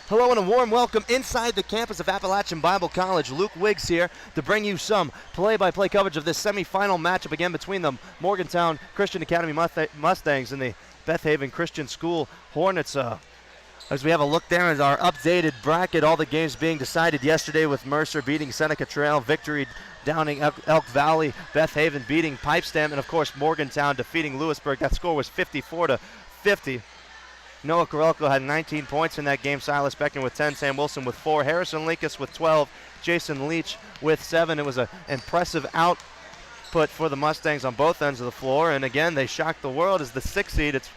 Hello and a warm welcome inside the campus of Appalachian Bible College. Luke Wiggs here to bring you some play-by-play coverage of this semifinal matchup again between the Morgantown Christian Academy Mustangs and the Beth Haven Christian School Hornets. As we have a look there at our updated bracket, all the games being decided yesterday with Mercer beating Seneca Trail, Victory downing Elk Valley, Beth Haven beating Pipestem, and of course Morgantown defeating Lewisburg. That score was 54-50. Noah Karelko had 19 points in that game, Silas Beckner with 10, Sam Wilson with 4, Harrison Linkus with 12, Jason Leach with 7. It was an impressive output for the Mustangs on both ends of the floor, and again, they shocked the world as the 6th seed. It's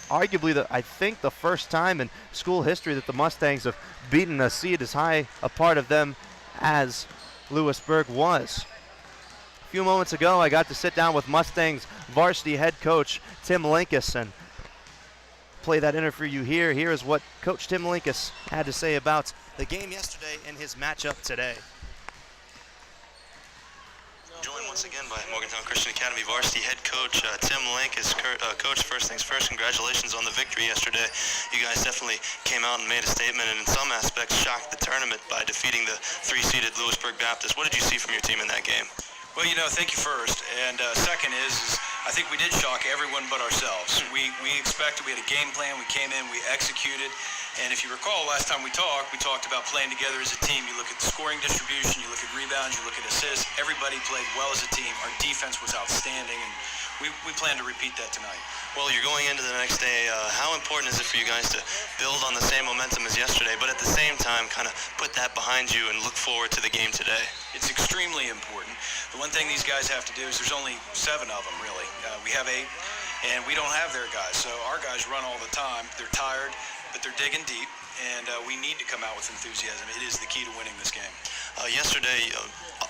arguably, I think, the first time in school history that the Mustangs have beaten a seed as high a part of them as Lewisburg was. A few moments ago, I got to sit down with Mustangs varsity head coach Tim Linkus and play that interview you hear. Here is what Coach Tim Linkus had to say about the game yesterday and his matchup today. Joined once again by Morgantown Christian Academy varsity head coach Tim Linkus. Coach, first things first, congratulations on the victory yesterday. You guys definitely came out and made a statement and in some aspects shocked the tournament by defeating the 3-seeded Lewisburg Baptist. What did you see from your team in that game? Well, thank you first. And second is I think we did shock everyone but ourselves. We expected, we had a game plan, we came in, we executed. And if you recall, last time we talked about playing together as a team. You look at the scoring distribution, you look at rebounds, you look at assists. Everybody played well as a team. Our defense was outstanding, and we plan to repeat that tonight. Well, you're going into the next day. How important is it for you guys to build on the same momentum as yesterday, but at the same time kind of put that behind you and look forward to the game today? It's extremely important. The one thing these guys have to do is there's only 7 of them, really. We have 8, and we don't have their guys. So our guys run all the time. They're tired, but they're digging deep, and we need to come out with enthusiasm. It is the key to winning this game. Yesterday,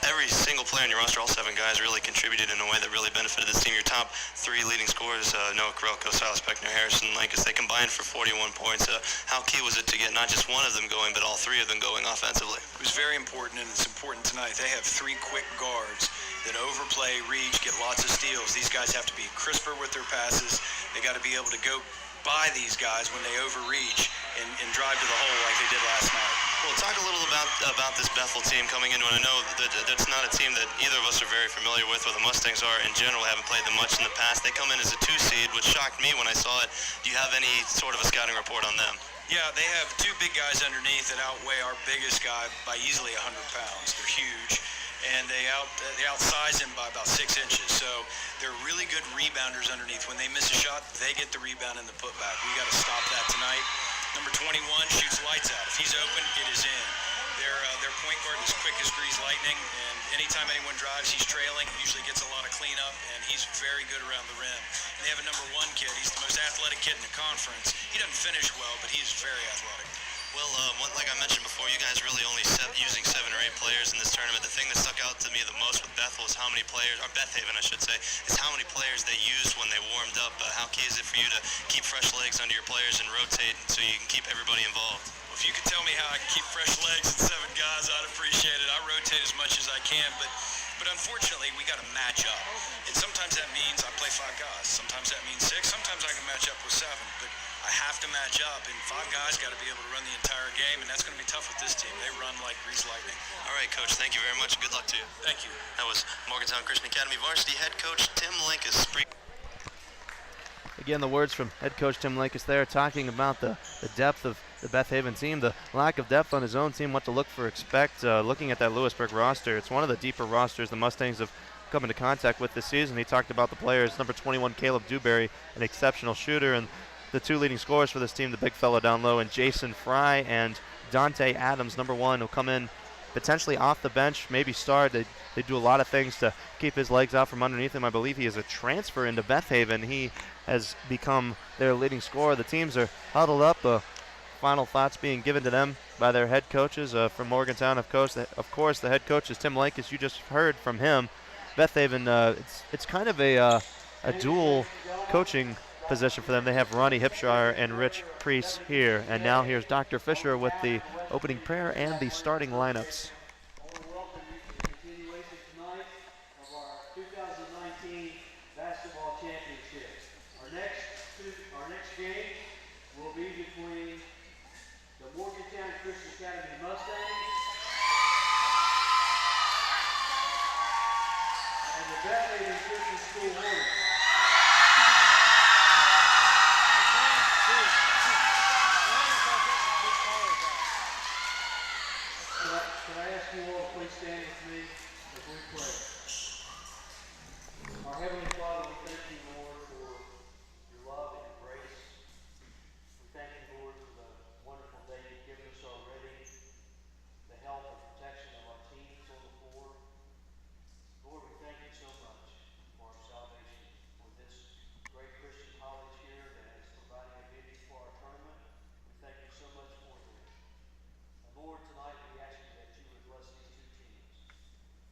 every single player in your roster, all 7 guys, really contributed in a way that really benefited this team. Your top 3 leading scorers, Noah Karelko, Silas Beckner, Harrison Linkus, they combined for 41 points. How key was it to get not just one of them going, but all 3 of them going offensively? It was very important, and it's important tonight. They have 3 quick guards that overplay, reach, get lots of steals. These guys have to be crisper with their passes. They got to be able to go by these guys when they overreach and drive to the hole like they did last night. Well, talk a little about this Bethel team coming into it. I know that that's not a team that either of us are very familiar with, or the Mustangs are in general, haven't played them much in the past. They come in as a 2 seed, which shocked me when I saw it. Do you have any sort of a scouting report on them? Yeah, they have 2 big guys underneath that outweigh our biggest guy by easily 100 pounds. They're huge, and they outsize him by about 6 inches. So they're really good rebounders underneath. When they miss a shot, they get the rebound and the putback. We got to stop that tonight. Number 21 shoots lights out. If he's open, it is in. Their point guard is quick as greased lightning, and anytime anyone drives, he's trailing. He usually gets a lot of cleanup, and he's very good around the rim. And they have a number 1 kid. He's the most athletic kid in the conference. He doesn't finish well, but he's very athletic. Well, like I mentioned before, you guys really only using 7 or 8 players in this tournament. The thing that stuck out to me the most with Bethel is how many players, or Beth Haven I should say, is how many players they used when they warmed up. How key is it for you to keep fresh legs under your players and rotate so you can keep everybody involved? Well, if you could tell me how I can keep fresh legs and 7 guys, I'd appreciate it. I rotate as much as I can, but unfortunately, we got to match up. And sometimes that means I play 5 guys. Sometimes that means 6. Sometimes I can match up with 7. But I have to match up, and 5 guys got to be able to run the entire game, and that's going to be tough with this team. They run like greased lightning. All right, Coach, thank you very much. Good luck to you. Thank you. That was Morgantown Christian Academy varsity head coach Tim Linkus. Again, the words from head coach Tim Linkus there, talking about the depth of the Beth Haven team, the lack of depth on his own team, what to look for, expect. Looking at that Lewisburg roster, it's one of the deeper rosters the Mustangs have come into contact with this season. He talked about the players, number 21, Caleb Dewberry, an exceptional shooter, and the 2 leading scorers for this team, the big fellow down low, and Jason Fry and Dante Adams, number 1, will come in potentially off the bench, maybe start. They do a lot of things to keep his legs out from underneath him. I believe he is a transfer into Beth Haven. He has become their leading scorer. The teams are huddled up. Final thoughts being given to them by their head coaches from Morgantown. Of course, the head coach is Tim Linkus. You just heard from him. Beth Haven, it's kind of a dual coaching position for them. They have Ronnie Hipshire and Rich Priest here. And now here's Dr. Fisher with the opening prayer and the starting lineups. Welcome you to the continuation tonight of our 2019 basketball championship. Our next game will be between the Morgantown I ask you all to please stand with me as we pray. Our Heavenly Father, we thank you, Lord, for your love and your grace. We thank you, Lord, for the wonderful day you've given us already, the help and protection of our teams on the floor. Lord, we thank you so much for our salvation, for this great Christian college here that is providing a venue for our tournament. We thank you so much for them. And Lord, tonight we ask you that you would bless these two teams.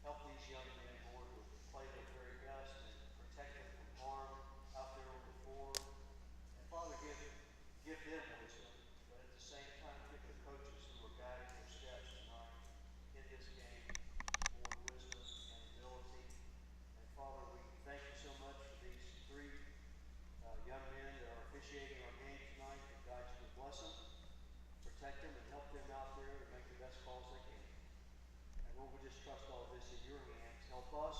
Help these young men, Lord, to play their very best and protect them from harm out there on the floor. And Father, give them wisdom, but at the same time give the coaches who are guiding their steps tonight in this game more wisdom and ability. And Father, we thank you so much for these three young men that are officiating our game tonight. And God, you would bless them, protect them, and help them out there to make the best calls they can. And Lord, we just trust all this in your hands. Help us,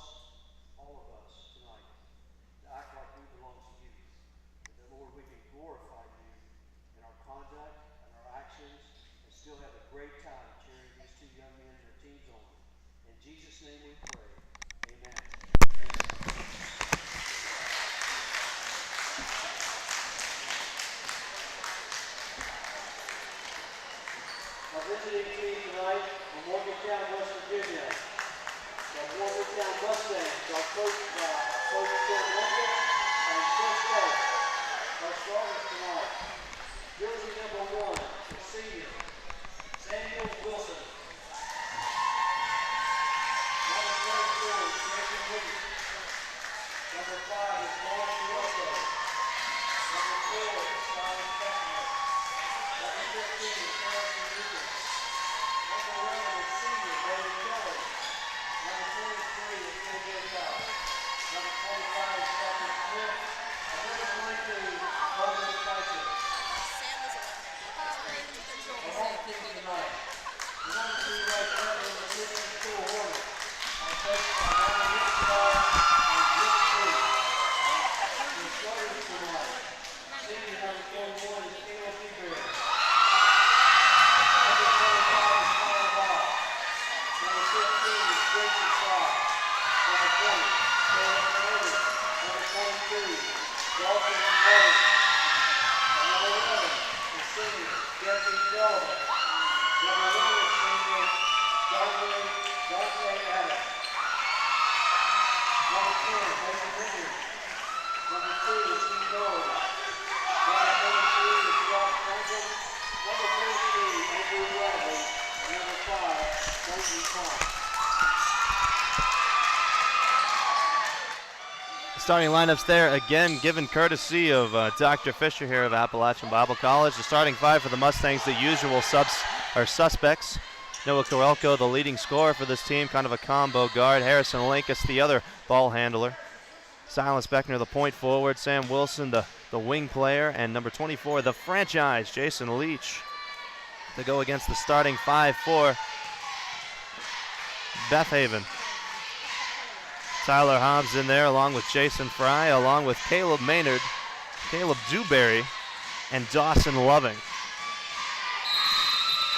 all of us tonight, to act like we belong to you. And that, Lord, we can glorify you in our conduct and our actions and still have a great time cheering these two young men and their teams on. In Jesus' name we pray. Amen. Our visiting team tonight from Morgantown, West Virginia. The Morgantown Mustangs are coached by Coach Tim Lincoln and Chris Beth. Our starters tonight, jersey number 1, the senior, Samuel Wilson. Number 24 is Jason Lee. Number 5 is Mark Rocco. Number 4 is Simon Beckner. Number 15 is Harrison Lucas. Number 11 is senior David Kelly. Number 23 is K.J. Bell. Number 25 is Patrick Smith. And number 22 is Logan Spicer. The home team tonight. The number 2 ranked member of the Christian School Hornets are coached by Ryan Winstar and Jim Street. The starters tonight. Senior number 21 is Caleb Dewberry. Number 25 is Kyle Bob. Number 15 is Jason Fry. Number 20, Caleb Murray. Number 22, Dalton Levin. And number 11 is senior Jesse Sullivan. Number 1 is senior Dante Adams. Number 10, Mason Henry. Number 2 is Steve Dolan. Number 33 is Josh Franklin. Number 32, Andrew Bradley. And number 5, Nathan Thomas. Starting lineups there again, given courtesy of Dr. Fisher here of Appalachian Bible College. The starting 5 for the Mustangs, the usual suspects. Noah Karelko, the leading scorer for this team, kind of a combo guard. Harrison Linkus, the other ball handler. Silas Beckner, the point forward. Sam Wilson, the wing player. And number 24, the franchise, Jason Leach, to go against the starting 5 for Beth Haven. Tyler Hobbs in there along with Jason Fry, along with Caleb Maynard, Caleb Dewberry, and Dawson Loving.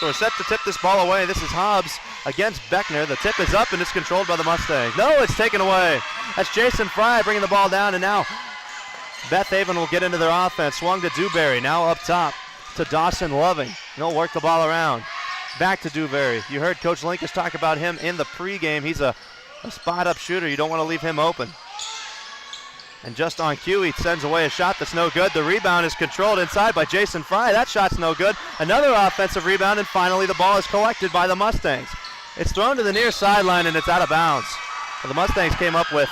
So we're set to tip this ball away. This is Hobbs against Beckner. The tip is up and it's controlled by the Mustangs. No, it's taken away. That's Jason Fry bringing the ball down, and now Beth Haven will get into their offense. Swung to Dewberry, now up top to Dawson Loving. He'll work the ball around. Back to Dewberry. You heard Coach Linkus talk about him in the pregame. He's a spot-up shooter. You don't want to leave him open. And just on cue, he sends away a shot that's no good. The rebound is controlled inside by Jason Fry. That shot's no good. Another offensive rebound, and finally the ball is collected by the Mustangs. It's thrown to the near sideline, and it's out of bounds. The Mustangs came up with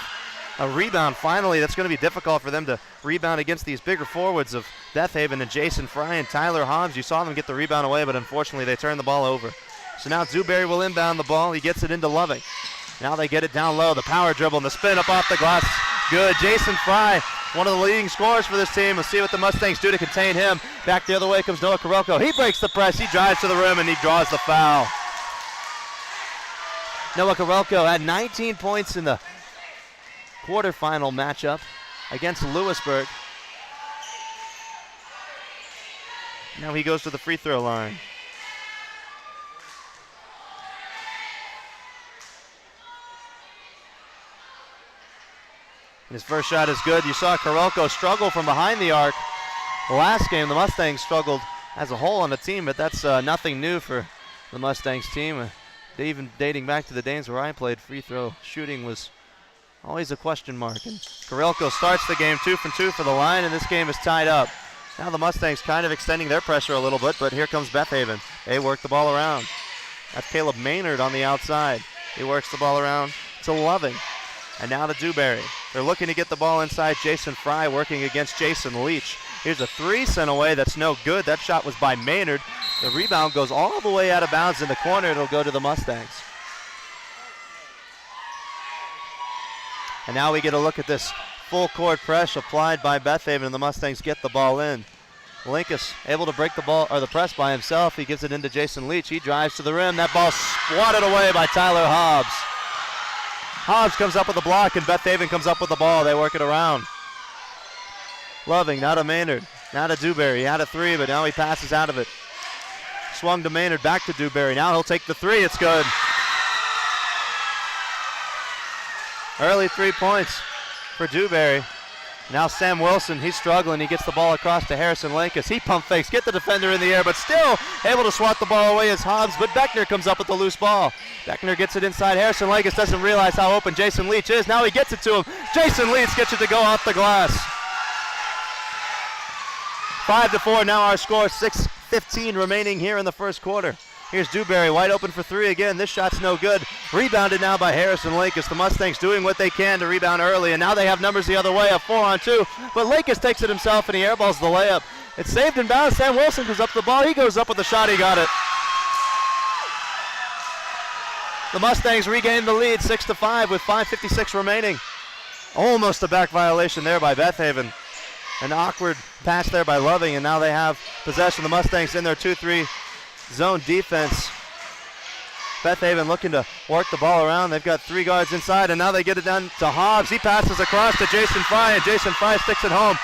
a rebound finally. That's going to be difficult for them to rebound against these bigger forwards of Beth Haven and Jason Fry and Tyler Hobbs. You saw them get the rebound away, but unfortunately they turned the ball over. So now Dewberry will inbound the ball. He gets it into Loving. Now they get it down low. The power dribble and the spin up off the glass. Good. Jason Fry, one of the leading scorers for this team. We'll see what the Mustangs do to contain him. Back the other way comes Noah Karelko. He breaks the press. He drives to the rim, and he draws the foul. Noah Karelko had 19 points in the quarterfinal matchup against Lewisburg. Now he goes to the free throw line. And his first shot is good. You saw Karolko struggle from behind the arc. Last game, the Mustangs struggled as a whole on the team, but that's nothing new for the Mustangs team. Even dating back to the days where I played, free throw shooting was always a question mark. And Karolko starts the game 2 from 2 for the line, and this game is tied up. Now the Mustangs kind of extending their pressure a little bit, but here comes Beth Haven. They work the ball around. That's Caleb Maynard on the outside. He works the ball around to Loving. And now to Dewberry. They're looking to get the ball inside. Jason Fry working against Jason Leach. Here's a 3 sent away. That's no good. That shot was by Maynard. The rebound goes all the way out of bounds in the corner. It'll go to the Mustangs. And now we get a look at this full court press applied by Beth Haven, and the Mustangs get the ball in. Linkus able to break the ball or the press by himself. He gives it into Jason Leach. He drives to the rim. That ball swatted away by Tyler Hobbs. Hobbs comes up with the block, and Beth Haven comes up with the ball. They work it around. Loving, now to Maynard. Now to Dewberry. He had a 3, but now he passes out of it. Swung to Maynard, back to Dewberry. Now he'll take the 3. It's good. Early 3 points for Dewberry. Now Sam Wilson, he's struggling. He gets the ball across to Harrison Lankus. He pump fakes, get the defender in the air, but still able to swat the ball away as Hobbs, but Beckner comes up with the loose ball. Beckner gets it inside. Harrison Lankus doesn't realize how open Jason Leach is. Now he gets it to him. Jason Leach gets it to go off the glass. 5-4 now our score, 6:15 remaining here in the first quarter. Here's Dewberry, wide open for 3 again. This shot's no good. Rebounded now by Harrison Lakis. The Mustangs doing what they can to rebound early, and now they have numbers the other way, a 4-on-2. But Lakis takes it himself, and he airballs the layup. It's saved in bounds. Sam Wilson goes up the ball. He goes up with the shot. He got it. The Mustangs regain the lead, 6-5 with 5:56 remaining. Almost a back violation there by Beth Haven. An awkward pass there by Loving, and now they have possession. The Mustangs in their 2-3 zone defense. Beth Haven looking to work the ball around. They've got 3 guards inside, and now they get it down to Hobbs. He passes across to Jason Fry, and Jason Fry sticks it home.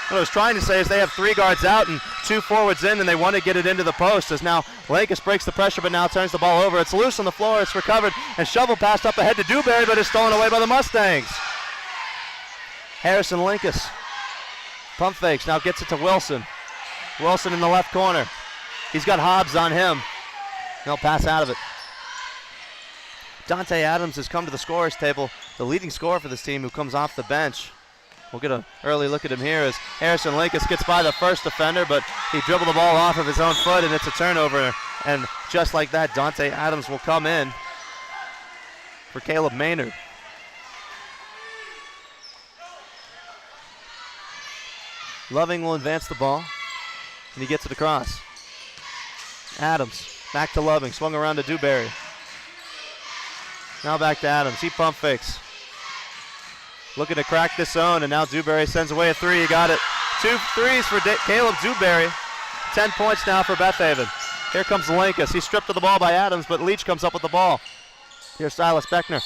What I was trying to say is they have 3 guards out and 2 forwards in, and they want to get it into the post as now Lakis breaks the pressure, but now turns the ball over. It's loose on the floor. It's recovered, and shovel passed up ahead to Dewberry, but it's stolen away by the Mustangs. Harrison Linkus. Pump fakes, now gets it to Wilson. Wilson in the left corner. He's got Hobbs on him. He'll pass out of it. Dante Adams has come to the scorer's table, the leading scorer for this team, who comes off the bench. We'll get an early look at him here as Harrison Linkus gets by the first defender, but he dribbled the ball off of his own foot, and it's a turnover. And just like that, Dante Adams will come in for Caleb Maynard. Loving will advance the ball, and he gets it across. Adams, back to Loving, swung around to Dewberry. Now back to Adams, he pump fakes. Looking to crack this zone, and now Dewberry sends away a 3, he got it. 2 threes for Caleb Dewberry. 10 points now for Beth Haven. Here comes Lankus, he's stripped of the ball by Adams, but Leach comes up with the ball. Here's Silas Beckner.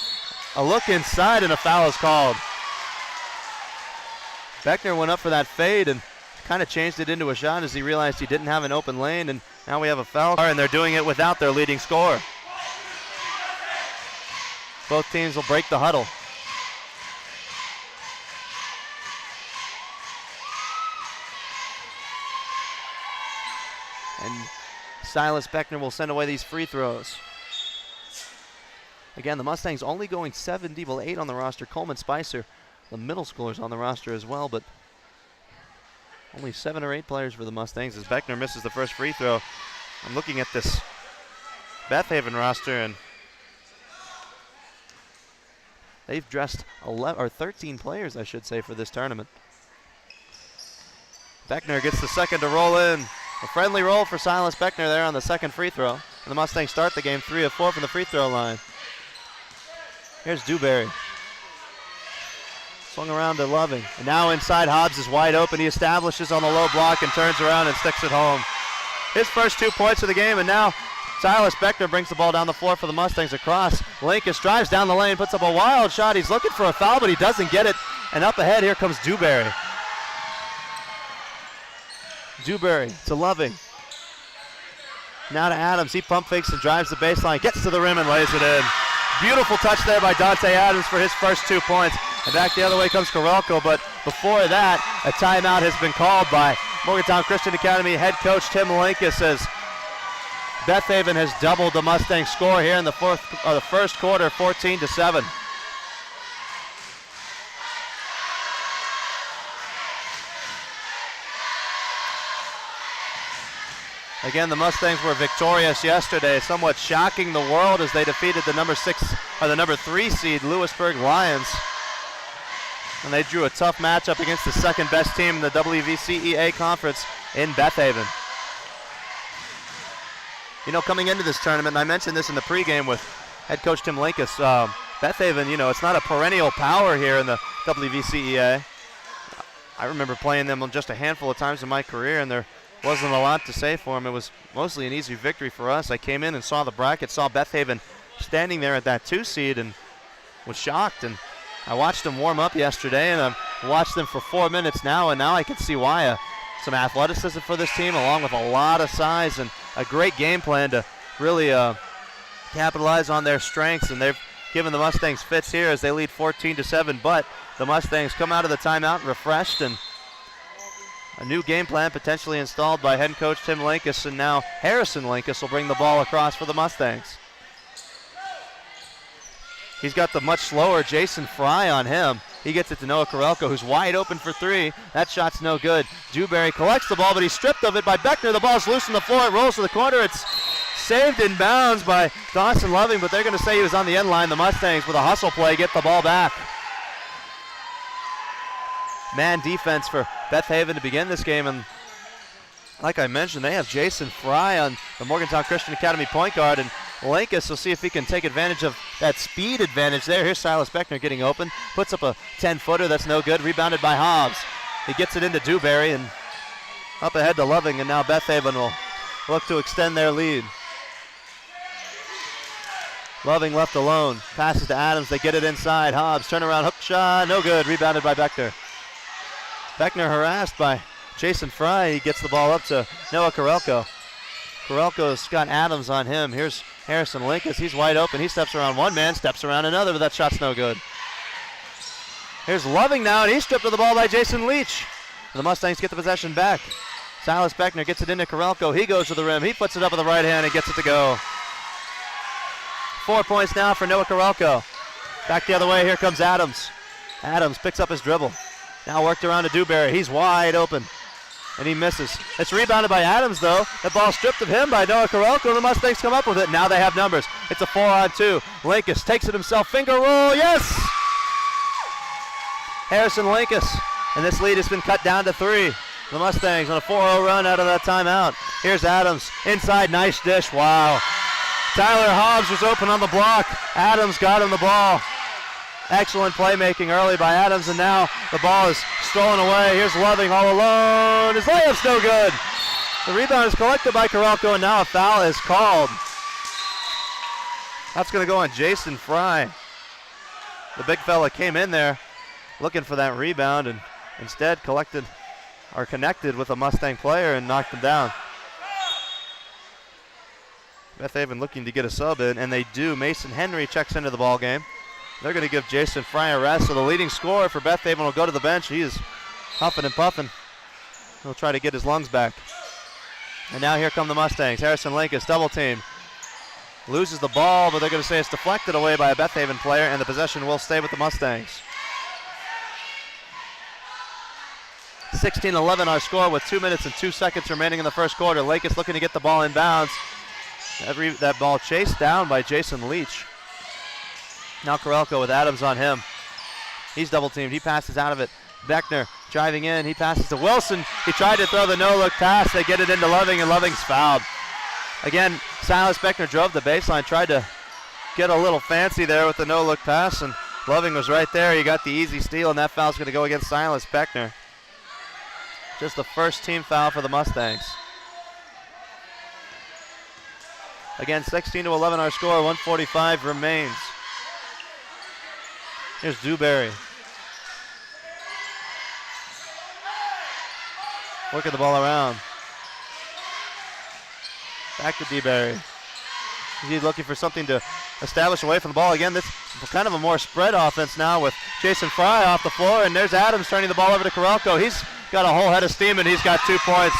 A look inside, and a foul is called. Beckner went up for that fade and kind of changed it into a shot as he realized he didn't have an open lane, and now we have a foul, and they're doing it without their leading scorer. Both teams will break the huddle. And Silas Beckner will send away these free throws. Again, the Mustangs only going 7 deep, 8 on the roster. Coleman Spicer, the middle schoolers on the roster as well, but only 7 or 8 players for the Mustangs as Beckner misses the first free throw. I'm looking at this Beth Haven roster, and they've dressed 13 players, I should say, for this tournament. Beckner gets the second to roll in. A friendly roll for Silas Beckner there on the second free throw. And the Mustangs start the game 3 of 4 from the free throw line. Here's Dewberry. Swung around to Loving. And now inside, Hobbs is wide open. He establishes on the low block and turns around and sticks it home. His first 2 points of the game, and now Silas Beckner brings the ball down the floor for the Mustangs across. Linkus drives down the lane, puts up a wild shot. He's looking for a foul, but he doesn't get it. And up ahead, here comes Dewberry. Dewberry to Loving. Now to Adams. He pump fakes and drives the baseline, gets to the rim and lays it in. Beautiful touch there by Dante Adams for his first 2 points. And back the other way comes Corelco, but before that, a timeout has been called by Morgantown Christian Academy head coach Tim Linkus as Beth Haven has doubled the Mustang score here in the first quarter, 14-7. Again, the Mustangs were victorious yesterday, somewhat shocking the world as they defeated the number 3 seed Lewisburg Lions. And they drew a tough matchup against the second best team in the WVCEA conference in Beth Haven. You know, coming into this tournament, and I mentioned this in the pregame with head coach Tim Linkus, Beth Haven, you know, it's not a perennial power here in the WVCEA. I remember playing them just a handful of times in my career, and there wasn't a lot to say for them. It was mostly an easy victory for us. I came in and saw the bracket, saw Beth Haven standing there at that 2 seed and was shocked. And I watched them warm up yesterday, and I've watched them for 4 minutes now, and now I can see why. Some athleticism for this team, along with a lot of size and a great game plan to really capitalize on their strengths, and they've given the Mustangs fits here as they lead 14-7, but the Mustangs come out of the timeout refreshed, and a new game plan potentially installed by head coach Tim Linkus, and now Harrison Linkus will bring the ball across for the Mustangs. He's got the much slower Jason Fry on him. He gets it to Noah Corelco, who's wide open for 3. That shot's no good. Dewberry collects the ball, but he's stripped of it by Beckner. The ball's loose on the floor. It rolls to the corner. It's saved in bounds by Dawson Loving, but they're going to say he was on the end line. The Mustangs, with a hustle play, get the ball back. Man defense for Beth Haven to begin this game, and like I mentioned, they have Jason Fry on the Morgantown Christian Academy point guard, and Linkus will see if he can take advantage of that speed advantage there. Here's Silas Beckner getting open, puts up a 10-footer, that's no good, rebounded by Hobbs. He gets it into Dewberry and up ahead to Loving, and now Beth Haven will look to extend their lead. Loving left alone, passes to Adams, they get it inside. Hobbs, turnaround hook shot, no good, rebounded by Beckner. Beckner harassed by Jason Fry. He gets the ball up to Noah Corelco. Corelco's got Adams on him. Here's Harrison Linkus. He's wide open. He steps around one man, steps around another, but that shot's no good. Here's Loving now, and he's stripped of the ball by Jason Leach. The Mustangs get the possession back. Silas Beckner gets it into Corelco. He goes to the rim. He puts it up with the right hand and gets it to go. 4 points now for Noah Corelco. Back the other way. Here comes Adams. Adams picks up his dribble. Now worked around to Dewberry. He's wide open, and he misses. It's rebounded by Adams, though. The ball stripped of him by Noah Corelco, and the Mustangs come up with it. Now they have numbers. It's a 4-on-2. Linkus takes it himself. Finger roll. Yes! Harrison Linkus, and this lead has been cut down to 3. The Mustangs on a 4-0 run out of that timeout. Here's Adams. Inside, nice dish. Wow. Tyler Hobbs was open on the block. Adams got him the ball. Excellent playmaking early by Adams, and now the ball is stolen away. Here's Loving all alone. His layup's no good. The rebound is collected by Corelco, and now a foul is called. That's going to go on Jason Fry. The big fella came in there looking for that rebound, and instead connected with a Mustang player and knocked him down. Beth Haven looking to get a sub in, and they do. Mason Henry checks into the ball game. They're going to give Jason Fry a rest, so the leading scorer for Beth Haven will go to the bench. He is huffing and puffing. He'll try to get his lungs back. And now here come the Mustangs. Harrison Linkus, double team. Loses the ball, but they're going to say it's deflected away by a Beth Haven player, and the possession will stay with the Mustangs. 16-11 our score with 2 minutes and 2 seconds remaining in the first quarter. Linkus looking to get the ball in bounds. That ball chased down by Jason Leach. Now Corelco with Adams on him. He's double teamed. He passes out of it. Beckner driving in. He passes to Wilson. He tried to throw the no-look pass. They get it into Loving, and Loving's fouled. Again, Silas Beckner drove the baseline, tried to get a little fancy there with the no-look pass, and Loving was right there. He got the easy steal, and that foul's going to go against Silas Beckner. Just the first team foul for the Mustangs. Again, 16-11 our score. 1:45 remains. Here's Dewberry. Working the ball around. Back to Dewberry. He's looking for something to establish away from the ball. Again, this is kind of a more spread offense now with Jason Fry off the floor, and there's Adams turning the ball over to Karelko. He's got a whole head of steam, and he's got 2 points.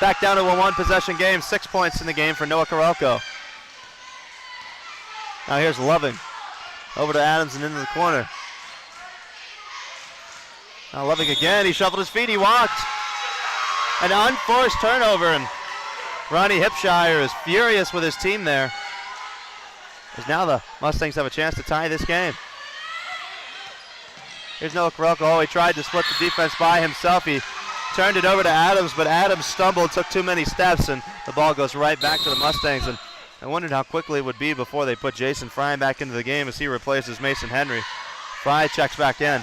Back down to a 1-possession game, 6 points in the game for Noah Karelko. Now here's Loving. Over to Adams and into the corner. Now Loving again, he shuffled his feet, he walked. An unforced turnover, and Ronnie Hipshire is furious with his team there. As now the Mustangs have a chance to tie this game. Here's Noah Karelko. Oh, he tried to split the defense by himself. He turned it over to Adams, but Adams stumbled, took too many steps, and the ball goes right back to the Mustangs. And I wondered how quickly it would be before they put Jason Fry back into the game as he replaces Mason Henry. Fry checks back in.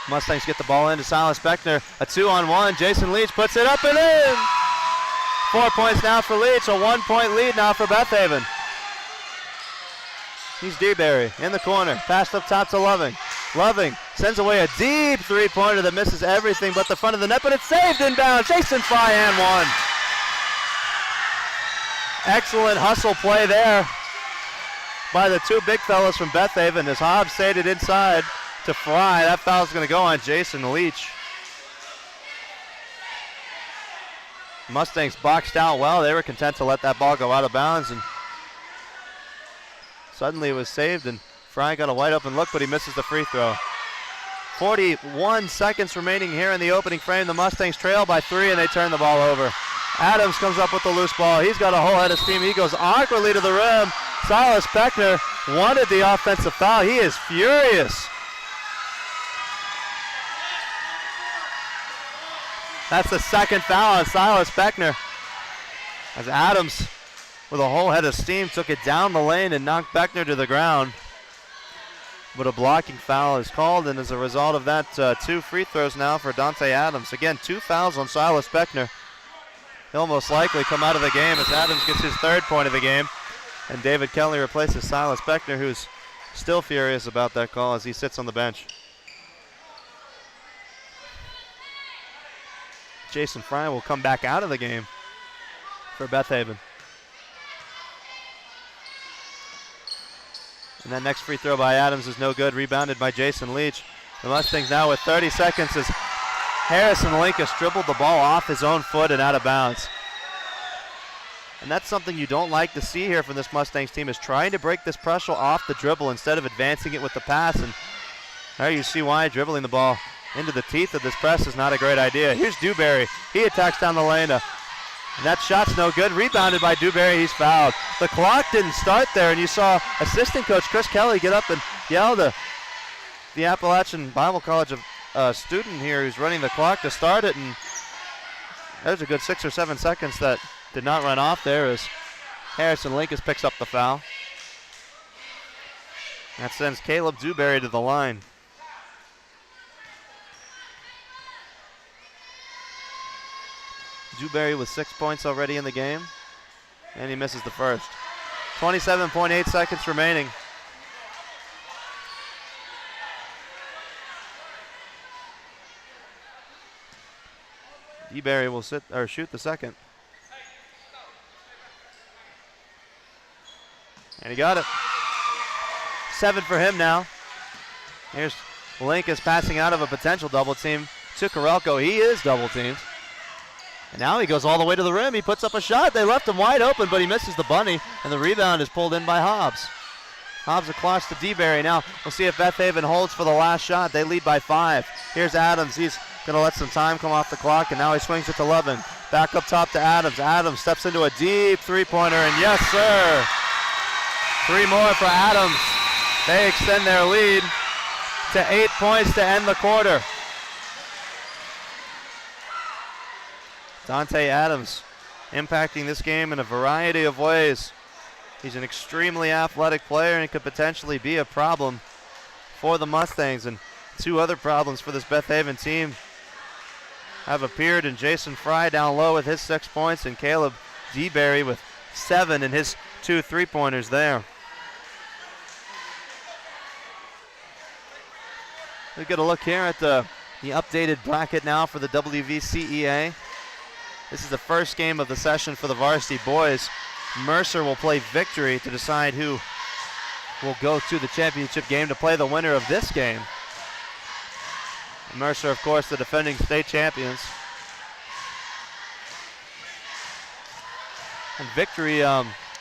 Mustangs get the ball into Silas Beckner. A 2-on-1. Jason Leach puts it up and in. 4 points now for Leach. A 1-point lead now for Beth Haven. He's DeBerry in the corner. Passed up top to Loving. Loving sends away a deep three-pointer that misses everything but the front of the net, but it's saved inbound. Jason Fry and one. Excellent hustle play there by the 2 big fellas from Beth Haven as Hobbs saved it inside to Fry. That foul's going to go on Jason Leach. Mustangs boxed out well. They were content to let that ball go out of bounds, and suddenly it was saved, and Fry got a wide open look, but he misses the free throw. 41 seconds remaining here in the opening frame. The Mustangs trail by 3, and they turn the ball over. Adams comes up with the loose ball. He's got a whole head of steam. He goes awkwardly to the rim. Silas Beckner wanted the offensive foul. He is furious. That's the second foul on Silas Beckner, as Adams, with a whole head of steam, took it down the lane and knocked Beckner to the ground. But a blocking foul is called, and as a result of that, 2 free throws now for Dante Adams. Again, 2 fouls on Silas Beckner. He'll most likely come out of the game as Adams gets his 3rd point of the game, and David Kelly replaces Silas Beckner, who's still furious about that call as he sits on the bench. Jason Fry will come back out of the game for Beth Haven. And that next free throw by Adams is no good, rebounded by Jason Leach. The Mustangs now with 30 seconds as Harrison Linkus dribbled the ball off his own foot and out of bounds. And that's something you don't like to see here from this Mustangs team, is trying to break this pressure off the dribble instead of advancing it with the pass. And there you see why dribbling the ball into the teeth of this press is not a great idea. Here's Dewberry. He attacks down the lane. And that shot's no good. Rebounded by Dewberry. He's fouled. The clock didn't start there, and you saw assistant coach Chris Kelly get up and yell to the Appalachian Bible College student here who's running the clock to start it. And there's a good 6 or 7 seconds that did not run off there as Harrison Linkus picks up the foul. That sends Caleb Dewberry to the line. Dewberry with 6 points already in the game, and he misses the first. 27.8 seconds remaining. Dewberry will shoot the second. And he got it. 7 for him now. Here's Linkus passing out of a potential double team to Karelko. He is double teamed. And now he goes all the way to the rim. He puts up a shot. They left him wide open, but he misses the bunny, and the rebound is pulled in by Hobbs. Hobbs across to DeBerry. Now we'll see if Beth Haven holds for the last shot. They lead by 5. Here's Adams. He's going to let some time come off the clock, and now he swings it to Lovin. Back up top to Adams. Adams steps into a deep three-pointer, and yes, sir. 3 more for Adams. They extend their lead to 8 points to end the quarter. Dante Adams impacting this game in a variety of ways. He's an extremely athletic player and could potentially be a problem for the Mustangs. And 2 other problems for this Beth Haven team have appeared in Jason Fry down low with his 6 points and Caleb DeBerry with 7 in his 2 3-pointers there. We get a look here at the the updated bracket now for the WVCEA. This is the first game of the session for the varsity boys. Mercer will play Victory to decide who will go to the championship game to play the winner of this game. Mercer, of course, the defending state champions. And Victory,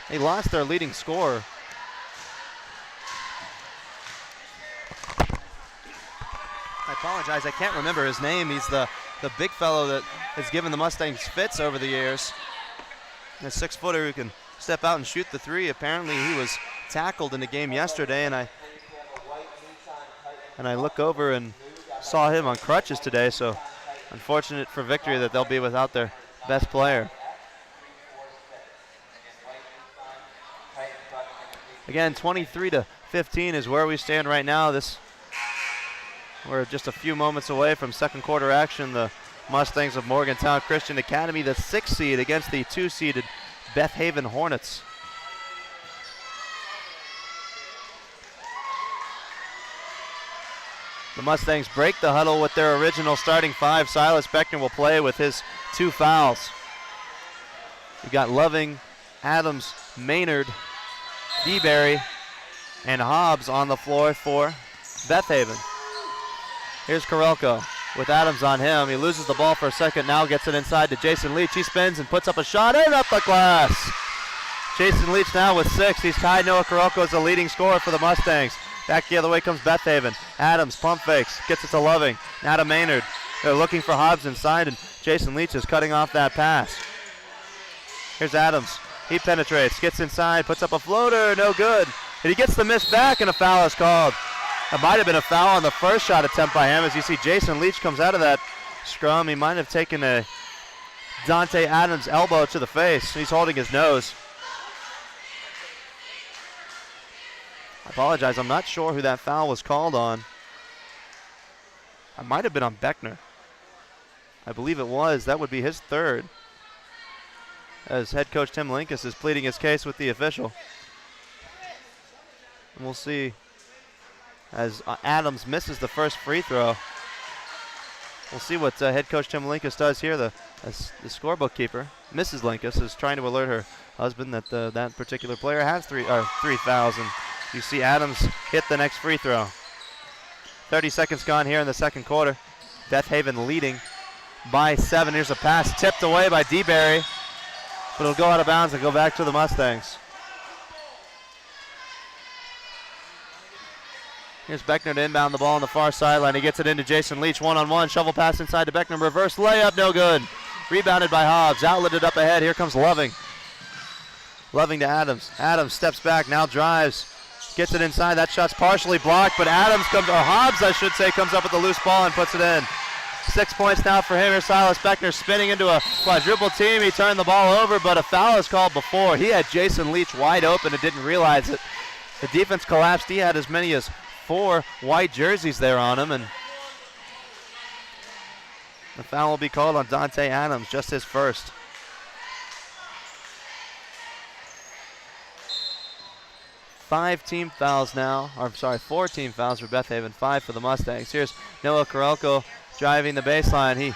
they lost their leading scorer. I apologize, I can't remember his name. He's the big fellow that has given the Mustangs fits over the years. A 6-footer who can step out and shoot the three. Apparently he was tackled in the game yesterday, and I look over and saw him on crutches today, so unfortunate for Victory that they'll be without their best player. Again, 23-15 is where we stand right now. We're just a few moments away from second quarter action. The Mustangs of Morgantown Christian Academy, the 6th seed against the 2-seeded Beth Haven Hornets. The Mustangs break the huddle with their original starting 5. Silas Beckner will play with his 2 fouls. We've got Loving, Adams, Maynard, DeBerry, and Hobbs on the floor for Beth Haven. Here's Karelko with Adams on him. He loses the ball for a second, now gets it inside to Jason Leach. He spins and puts up a shot and up the glass. Jason Leach now with 6. He's tied Noah Karelko as the leading scorer for the Mustangs. Back the other way comes Beth Haven. Adams pump fakes, gets it to Loving, now to Maynard. They're looking for Hobbs inside, and Jason Leach is cutting off that pass. Here's Adams. He penetrates, gets inside, puts up a floater, no good. And he gets the miss back, and a foul is called. It might have been a foul on the first shot attempt by him. As you see, Jason Leach comes out of that scrum. He might have taken a Dante Adams elbow to the face. He's holding his nose. I apologize, I'm not sure who that foul was called on. It might have been on Beckner. I believe it was. That would be his 3rd. As head coach Tim Linkus is pleading his case with the official. And we'll see as Adams misses the first free throw. We'll see what head coach Tim Linkus does here. The scorebook keeper, Mrs. Linkus, is trying to alert her husband that that particular player has 3 fouls. And you see Adams hit the next free throw. 30 seconds gone here in the second quarter. Beth Haven leading by 7. Here's a pass tipped away by DeBerry, but it'll go out of bounds and go back to the Mustangs. Here's Beckner to inbound the ball on the far sideline. He gets it into Jason Leach, one-on-one. Shovel pass inside to Beckner. Reverse layup, no good. Rebounded by Hobbs. Outletted up ahead. Here comes Loving. Loving to Adams. Adams steps back, now drives. Gets it inside. That shot's partially blocked, but Hobbs, I should say, comes up with the loose ball and puts it in. 6 points now for him. Here's Silas Beckner spinning into a quadruple team. He turned the ball over, but a foul is called before. He had Jason Leach wide open and didn't realize it. The defense collapsed. He had as many as 4 white jerseys there on him, and the foul will be called on Dante Adams, just his first. Four team fouls for Beth Haven, 5 for the Mustangs. Here's Noah Karelko driving the baseline. He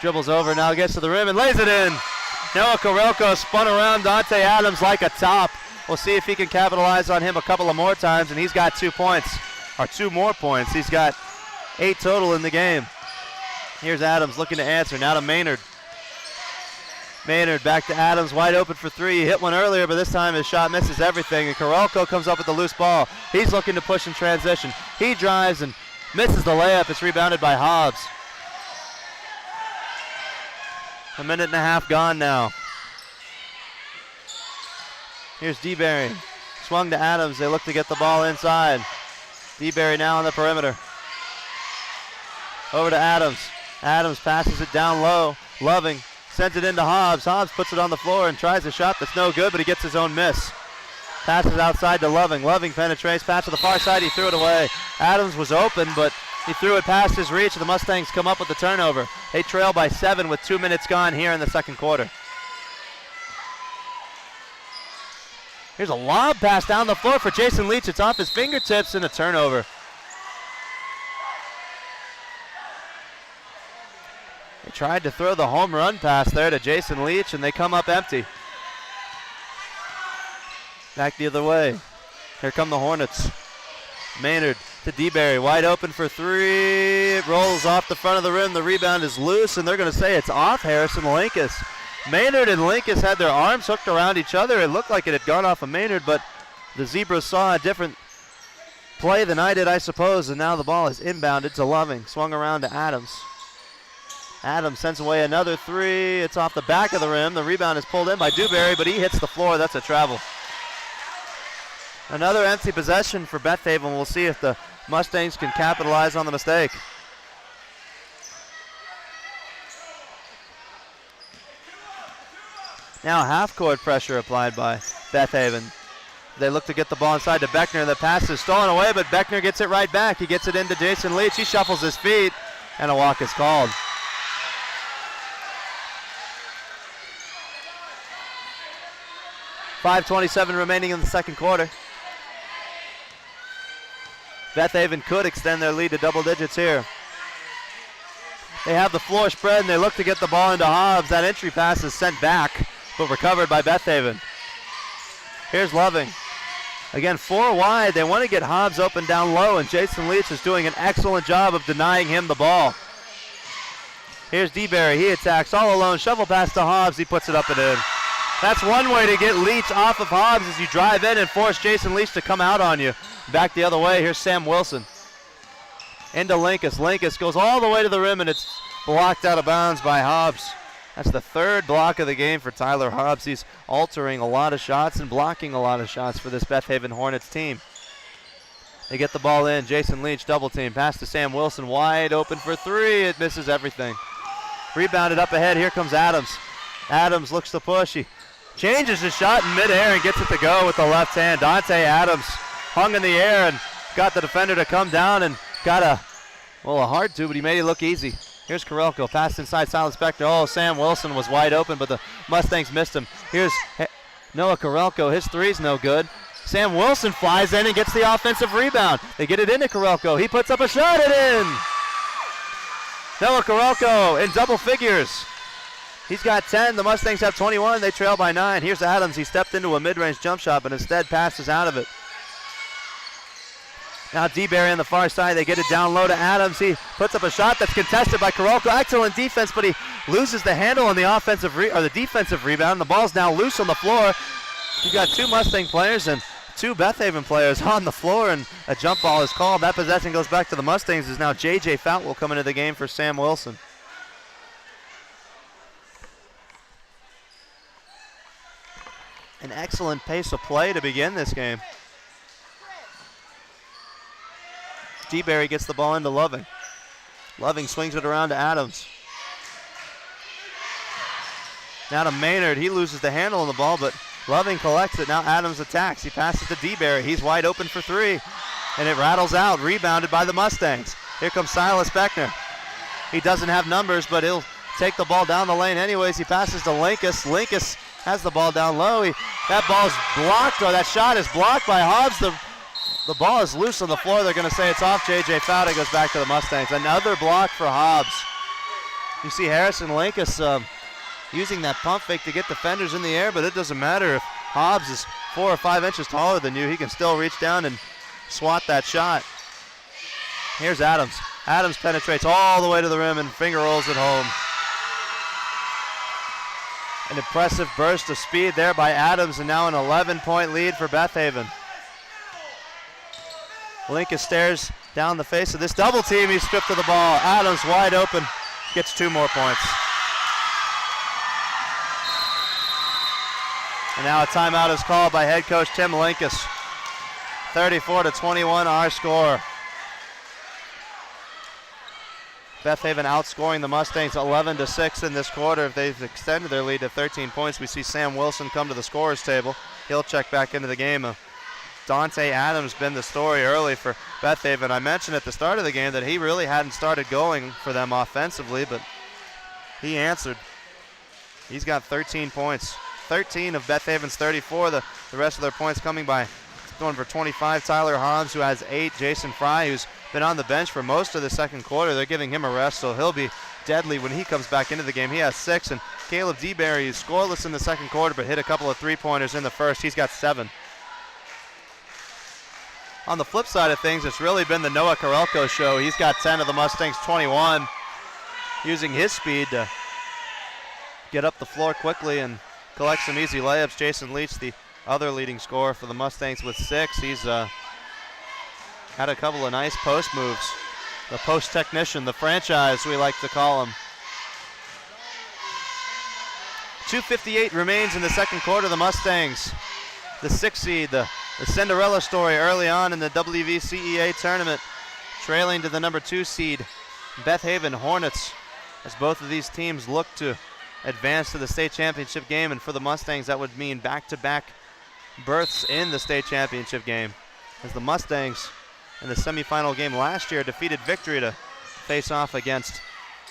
dribbles over, now gets to the rim and lays it in. Noah Karelko spun around Dante Adams like a top. We'll see if he can capitalize on him a couple of more times, and he's got 2 points, or 2 more points. He's got 8 total in the game. Here's Adams looking to answer, now to Maynard. Maynard back to Adams, wide open for 3. He hit one earlier, but this time his shot misses everything, and Karelko comes up with the loose ball. He's looking to push in transition. He drives and misses the layup. It's rebounded by Hobbs. 1.5 minutes gone now. Here's DeBerry. Swung to Adams. They look to get the ball inside. DeBerry now on the perimeter. Over to Adams. Adams passes it down low. Loving sends it into Hobbs. Hobbs puts it on the floor and tries a shot that's no good, but he gets his own miss. Passes outside to Loving. Loving penetrates, pass to the far side. He threw it away. Adams was open, but he threw it past his reach, and the Mustangs come up with the turnover. They trail by 7 with 2 minutes gone here in the second quarter. Here's a lob pass down the floor for Jason Leach. It's off his fingertips and a turnover. They tried to throw the home run pass there to Jason Leach, and they come up empty. Back the other way. Here come the Hornets. Maynard to DeBerry, wide open for three. It rolls off the front of the rim. The rebound is loose, and they're going to say it's off Harrison Linkus. Maynard and Linkus had their arms hooked around each other. It looked like it had gone off of Maynard, but the Zebras saw a different play than I did, I suppose, and now the ball is inbounded to Loving. Swung around to Adams. Adams sends away another three. It's off the back of the rim. The rebound is pulled in by DeBerry, but he hits the floor. That's a travel. Another empty possession for Beth Haven. We'll see if the Mustangs can capitalize on the mistake. Now half-court pressure applied by Beth Haven. They look to get the ball inside to Beckner. The pass is stolen away, but Beckner gets it right back. He gets it into Jason Leach. He shuffles his feet, and a walk is called. .5:27 remaining in the second quarter. Beth Haven could extend their lead to double digits here. They have the floor spread, and they look to get the ball into Hobbs. That entry pass is sent back, but recovered by Beth Haven. Here's Loving. Again, 4 wide. They want to get Hobbs open down low, and Jason Leach is doing an excellent job of denying him the ball. Here's DeBerry. He attacks all alone. Shovel pass to Hobbs. He puts it up and in. That's one way to get Leach off of Hobbs, as you drive in and force Jason Leach to come out on you. Back the other way. Here's Sam Wilson. Into Linkus. Linkus goes all the way to the rim, and it's blocked out of bounds by Hobbs. That's the third block of the game for Tyler Hobbs. He's altering a lot of shots and blocking a lot of shots for this Beth Haven Hornets team. They get the ball in. Jason Leach double team. Pass to Sam Wilson. Wide open for three. It misses everything. Rebounded up ahead. Here comes Adams. Adams looks to push. He changes his shot in midair and gets it to go with the left hand. Dante Adams hung in the air and got the defender to come down and got a hard to, but he made it look easy. Here's Karelko, passed inside Silas Beckner. Oh, Sam Wilson was wide open, but the Mustangs missed him. Here's Noah Karelko. His three's no good. Sam Wilson flies in and gets the offensive rebound. They get it into Karelko. He puts up a shot and in. Noah Karelko in double figures. He's got 10. The Mustangs have 21. They trail by 9. Here's Adams. He stepped into a mid-range jump shot, but instead passes out of it. Now DeBerry on the far side. They get it down low to Adams. He puts up a shot that's contested by Karelko. Excellent defense, but he loses the handle on the the defensive rebound. The ball's now loose on the floor. You've got 2 Mustang players and 2 Beth Haven players on the floor, and a jump ball is called. That possession goes back to the Mustangs. Is now J.J. Fout will come into the game for Sam Wilson. An excellent pace of play to begin this game. DeBerry gets the ball into Loving. Loving swings it around to Adams. Now to Maynard. He loses the handle on the ball, but Loving collects it. Now Adams attacks. He passes to DeBerry. He's wide open for 3, and it rattles out. Rebounded by the Mustangs. Here comes Silas Beckner. He doesn't have numbers, but he'll take the ball down the lane anyways. He passes to Linkus. Linkus has the ball down low. That ball's blocked, or that shot is blocked by Hobbs. The ball is loose on the floor. They're going to say it's off J.J. Fout. It goes back to the Mustangs. Another block for Hobbs. You see Harrison Linkus using that pump fake to get defenders in the air, but it doesn't matter if Hobbs is 4 or 5 inches taller than you. He can still reach down and swat that shot. Here's Adams. Adams penetrates all the way to the rim and finger rolls it home. An impressive burst of speed there by Adams, and now an 11-point lead for Beth Haven. Linkus stares down the face of this double team. He's stripped of the ball. Adams wide open, gets 2 more points. And now a timeout is called by head coach Tim Linkus. 34-21 our score. Beth Haven outscoring the Mustangs 11-6 in this quarter. If they've extended their lead to 13 points, we see Sam Wilson come to the scorer's table. He'll check back into the game. Dante Adams been the story early for Beth Haven. I mentioned at the start of the game that he really hadn't started going for them offensively, but he answered. He's got 13 points. 13 of Beth Haven's 34. The rest of their points coming by going for 25. Tyler Hobbs, who has 8. Jason Fry, who's been on the bench for most of the second quarter. They're giving him a rest, so he'll be deadly when he comes back into the game. He has 6, and Caleb DeBerry is scoreless in the second quarter, but hit a couple of three-pointers in the first. He's got 7. On the flip side of things, it's really been the Noah Karelko show. He's got 10 of the Mustangs 21, using his speed to get up the floor quickly and collect some easy layups. Jason Leach, the other leading scorer for the Mustangs, with 6. He's had a couple of nice post moves. The post technician, the franchise we like to call him. 2:58 remains in the second quarter. The Mustangs, the 6th seed, the Cinderella story early on in the WVCEA tournament, trailing to the number 2 seed, Beth Haven Hornets, as both of these teams look to advance to the state championship game. And for the Mustangs, that would mean back-to-back berths in the state championship game, as the Mustangs in the semifinal game last year defeated Victory to face off against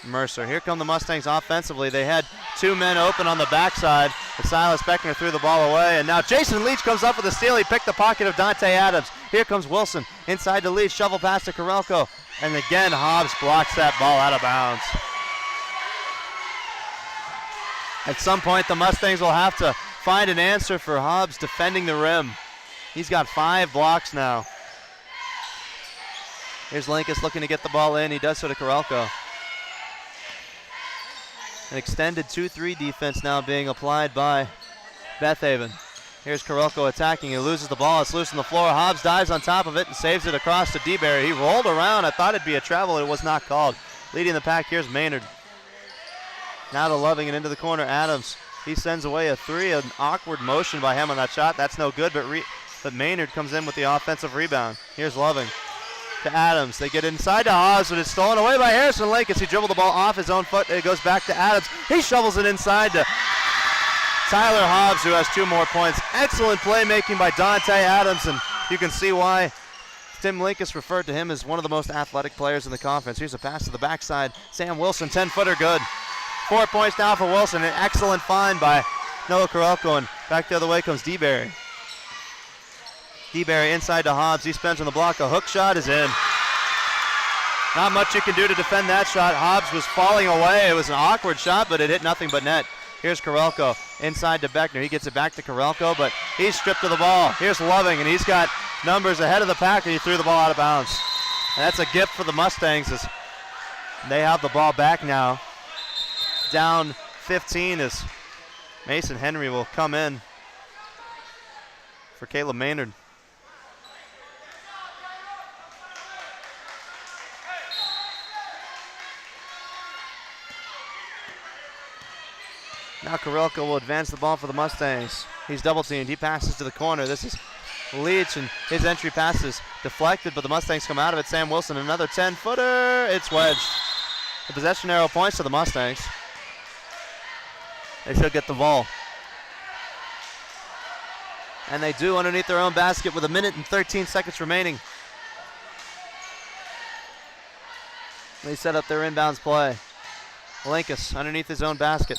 Mercer. Here come the Mustangs offensively. They had 2 men open on the backside, but Silas Beckner threw the ball away, and now Jason Leach comes up with a steal. He picked the pocket of Dante Adams. Here comes Wilson inside to Leach, shovel pass to Karelko, and again Hobbs blocks that ball out of bounds. At some point, the Mustangs will have to find an answer for Hobbs defending the rim. He's got 5 blocks now. Here's Linkus looking to get the ball in. He does so to Karelko. An extended 2-3 defense now being applied by Beth Haven. Here's Karelko attacking. He loses the ball. It's loose on the floor. Hobbs dives on top of it and saves it across to DeBerry. He rolled around. I thought it'd be a travel. It was not called. Leading the pack, here's Maynard. Now to Loving and into the corner. Adams. He sends away a 3. An awkward motion by him on that shot. That's no good, but Maynard comes in with the offensive rebound. Here's Loving to Adams. They get inside to Hobbs, but it's stolen away by Harrison Lake as he dribbled the ball off his own foot. It goes back to Adams. He shovels it inside to Tyler Hobbs, who has 2 more points. Excellent playmaking by Dante Adams, and you can see why Tim Linkus referred to him as one of the most athletic players in the conference. Here's a pass to the backside. Sam Wilson, 10-footer, good. 4 points now for Wilson. An excellent find by Noah Karelko, and back the other way comes DeBerry. DeBerry inside to Hobbs. He spins on the block. A hook shot is in. Not much you can do to defend that shot. Hobbs was falling away. It was an awkward shot, but it hit nothing but net. Here's Karelko inside to Beckner. He gets it back to Karelko, but he's stripped of the ball. Here's Loving, and he's got numbers ahead of the pack, and he threw the ball out of bounds. And that's a gift for the Mustangs as they have the ball back now. Down 15 as Mason Henry will come in for Caleb Maynard. Now Karelko will advance the ball for the Mustangs. He's double teamed. He passes to the corner. This is Leach, and his entry pass is deflected, but the Mustangs come out of it. Sam Wilson, another 10-footer. It's wedged. The possession arrow points to the Mustangs. They should get the ball. And they do underneath their own basket with 1 minute and 13 seconds remaining. They set up their inbounds play. Linkus underneath his own basket.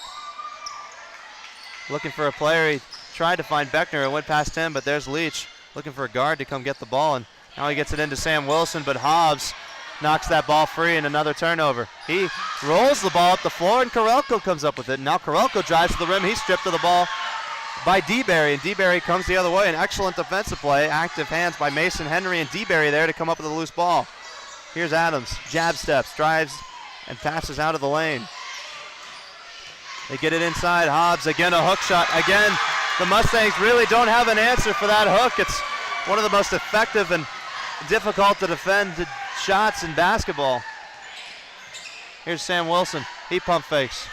Looking for a player. He tried to find Beckner and went past him, but there's Leach looking for a guard to come get the ball, and now he gets it into Sam Wilson, but Hobbs knocks that ball free and another turnover. He rolls the ball up the floor, and Karelko comes up with it. Now Karelko drives to the rim. He's stripped of the ball by DeBerry, and DeBerry comes the other way. An excellent defensive play. Active hands by Mason Henry and DeBerry there to come up with a loose ball. Here's Adams. Jab steps, drives, and passes out of the lane. They get it inside. Hobbs, again a hook shot. Again, the Mustangs really don't have an answer for that hook. It's one of the most effective and difficult to defend shots in basketball. Here's Sam Wilson. He pump fakes.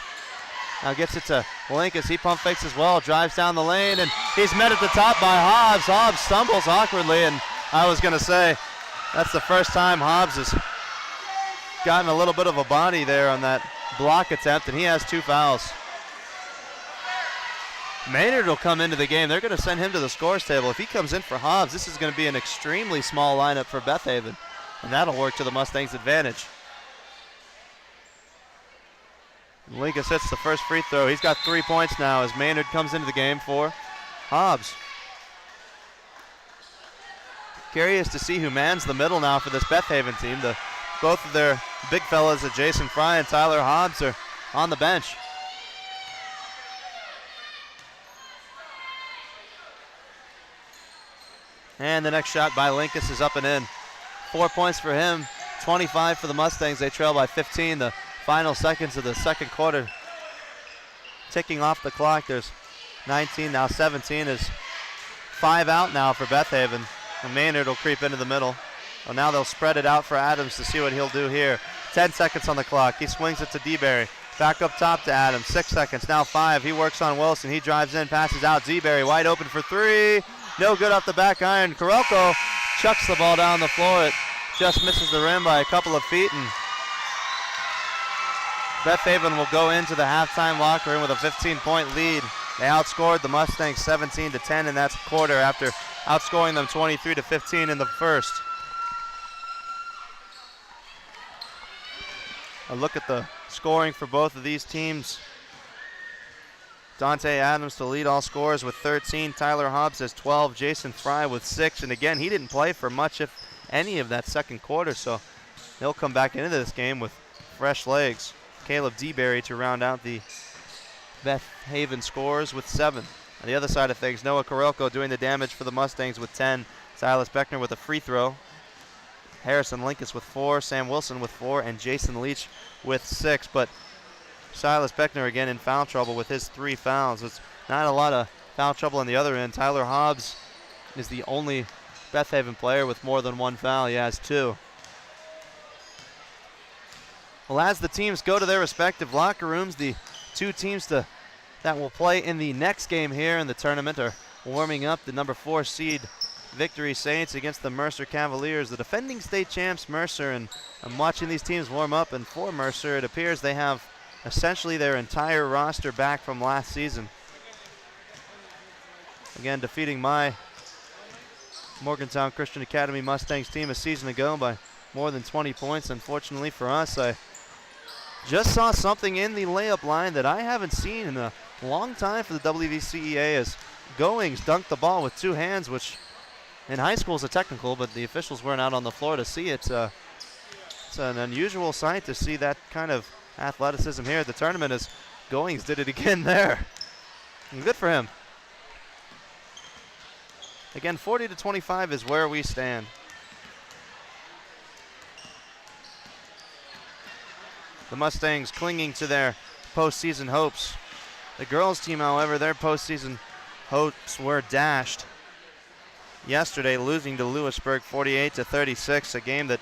Now gets it to Linkus. He pump fakes as well. Drives down the lane, and he's met at the top by Hobbs. Hobbs stumbles awkwardly, and I was going to say that's the first time Hobbs has gotten a little bit of a body there on that block attempt, and he has 2 fouls. Maynard will come into the game. They're going to send him to the scores table. If he comes in for Hobbs, this is going to be an extremely small lineup for Beth Haven, and that'll work to the Mustangs' advantage. Linkus hits the first free throw. He's got 3 points now as Maynard comes into the game for Hobbs. Curious to see who mans the middle now for this Beth Haven team. The both of their big fellas, Jason Fry and Tyler Hobbs, are on the bench. And the next shot by Linkus is up and in. 4 points for him, 25 for the Mustangs. They trail by 15. The final seconds of the second quarter ticking off the clock. There's 19, now 17 is 5 out now for Beth Haven. And Maynard will creep into the middle. Well, now they'll spread it out for Adams to see what he'll do here. 10 seconds on the clock. He swings it to DeBerry. Back up top to Adams. 6 seconds, now 5. He works on Wilson. He drives in, passes out. DeBerry wide open for 3. No good off the back iron. Karelko chucks the ball down the floor. It just misses the rim by a couple of feet, and Beth Haven will go into the halftime locker room with a 15-point lead. They outscored the Mustangs 17-10 in that quarter after outscoring them 23-15 in the first. A look at the scoring for both of these teams. Dante Adams to lead all scorers with 13. Tyler Hobbs has 12. Jason Fry with 6. And again, he didn't play for much, if any, of that second quarter, so he'll come back into this game with fresh legs. Caleb DeBerry to round out the Beth Haven scores with 7. On the other side of things, Noah Karelko doing the damage for the Mustangs with 10. Silas Beckner with a free throw. Harrison Linkus with 4. Sam Wilson with 4. And Jason Leach with 6. But Silas Beckner again in foul trouble with his 3 fouls. It's not a lot of foul trouble on the other end. Tyler Hobbs is the only Beth Haven player with more than 1 foul. He has 2. Well, as the teams go to their respective locker rooms, the 2 teams that will play in the next game here in the tournament are warming up. The number 4 seed Victory Saints against the Mercer Cavaliers, the defending state champs Mercer. And I'm watching these teams warm up, and for Mercer, it appears they have essentially their entire roster back from last season. Again, defeating my Morgantown Christian Academy Mustangs team a season ago by more than 20 points. Unfortunately for us, I just saw something in the layup line that I haven't seen in a long time for the WVCEA, as Goings dunked the ball with 2 hands, which in high school is a technical, but the officials weren't out on the floor to see it. It's an unusual sight to see that kind of athleticism here at the tournament, as Goings did it again there. And good for him. Again, 40-25 is where we stand. The Mustangs clinging to their postseason hopes. The girls team, however, their postseason hopes were dashed yesterday, losing to Lewisburg 48-36, a game that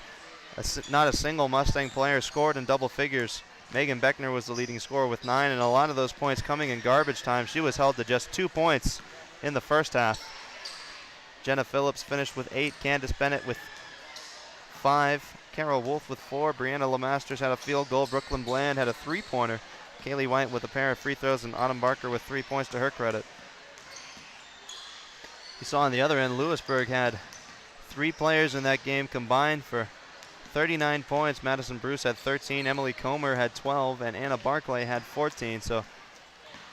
not a single Mustang player scored in double figures. Megan Beckner was the leading scorer with 9, and a lot of those points coming in garbage time. She was held to just 2 points in the first half. Jenna Phillips finished with 8, Candace Bennett with 5, Carol Wolf with 4, Brianna Lemasters had a field goal, Brooklyn Bland had a 3-pointer, Kaylee White with a pair of free throws, and Autumn Barker with 3 points to her credit. You saw on the other end, Lewisburg had 3 players in that game combined for 39 points. Madison Bruce had 13, Emily Comer had 12, and Anna Barclay had 14. So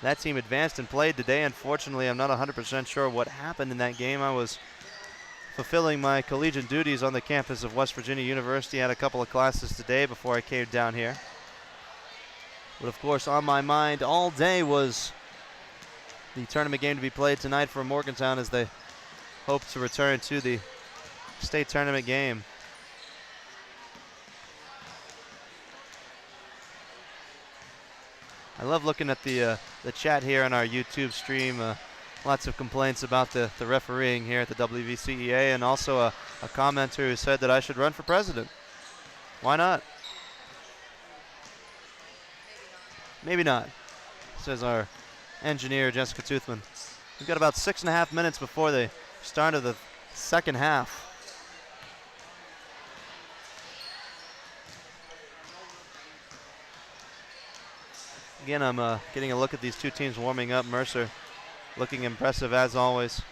that team advanced and played today. Unfortunately, I'm not 100% sure what happened in that game. I was fulfilling my collegiate duties on the campus of West Virginia University. I had a couple of classes today before I came down here. But of course, on my mind all day was the tournament game to be played tonight for Morgantown, as they hope to return to the state tournament game. I love looking at the chat here on our YouTube stream. Lots of complaints about the refereeing here at the WVCEA, and also a commenter who said that I should run for president. Why not? Maybe not, says our engineer, Jessica Toothman. We've got about 6.5 minutes before the start of the second half. Again, I'm getting a look at these 2 teams warming up. Mercer looking impressive as always.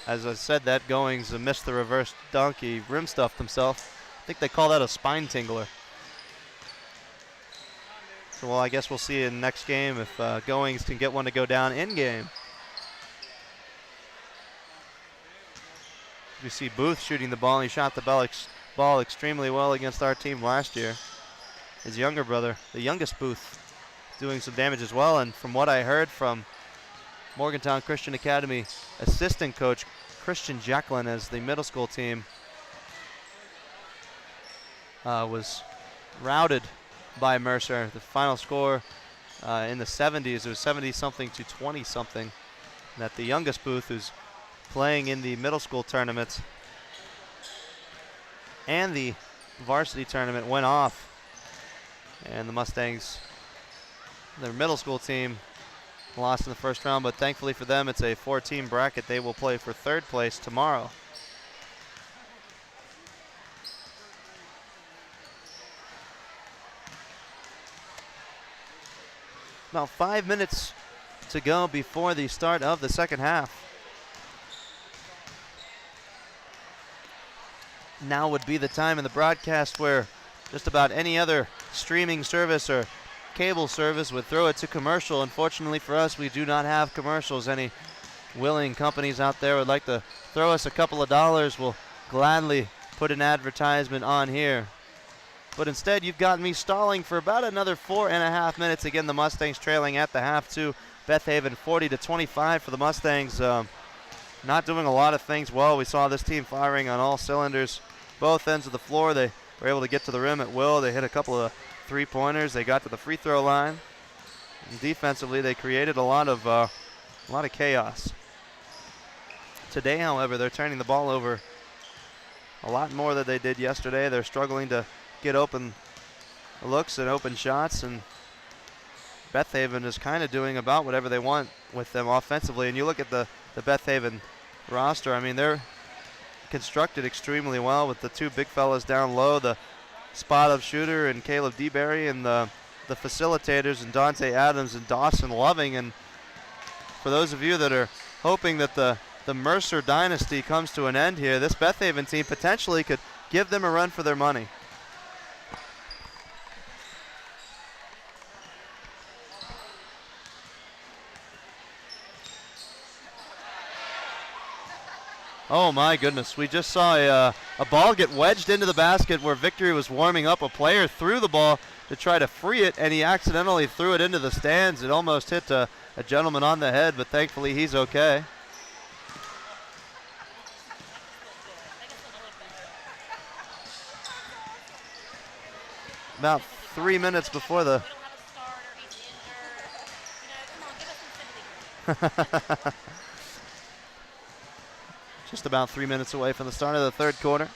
As I said, that Goings missed the reverse dunk. He rim stuffed himself. I think they call that a spine tingler. So, well, I guess we'll see in the next game if Goings can get one to go down in game. We see Booth shooting the ball. He shot the ball extremely well against our team last year. His younger brother, the youngest Booth, doing some damage as well. And from what I heard from Morgantown Christian Academy assistant coach Christian Jacqueline, as the middle school team was routed by Mercer. The final score in the 70s, it was 70-something to 20-something. That the youngest Booth, who's playing in the middle school tournament and the varsity tournament, went off. And the Mustangs, their middle school team, lost in the first round, but thankfully for them, it's a 4-team bracket. They will play for third place tomorrow. About 5 minutes to go before the start of the second half. Now would be the time in the broadcast where just about any other streaming service or cable service would throw it to commercial. Unfortunately for us, we do not have commercials. Any willing companies out there would like to throw us a couple of dollars, will gladly put an advertisement on here. But instead, you've got me stalling for about another 4.5 minutes. Again, the Mustangs trailing at the half to Beth Haven, 40-25 for the Mustangs. Not doing a lot of things well. We saw this team firing on all cylinders, both ends of the floor. They were able to get to the rim at will. They hit a couple of three-pointers. They got to the free throw line. And defensively, they created a lot of chaos. Today, however, they're turning the ball over a lot more than they did yesterday. They're struggling to get open looks and open shots, and Beth Haven is kind of doing about whatever they want with them offensively. And you look at the Beth Haven roster, I mean, they're constructed extremely well with the two big fellas down low, the spot-up shooter and Caleb DeBerry, and the facilitators and Dante Adams and Dawson Loving. And for those of you that are hoping that the Mercer dynasty comes to an end here, this Beth Haven team potentially could give them a run for their money. Oh my goodness, we just saw a ball get wedged into the basket where Victory was warming up. A player threw the ball to try to free it, and he accidentally threw it into the stands. It almost hit a gentleman on the head, but thankfully he's okay. About 3 minutes before the just about 3 minutes away from the start of the third quarter.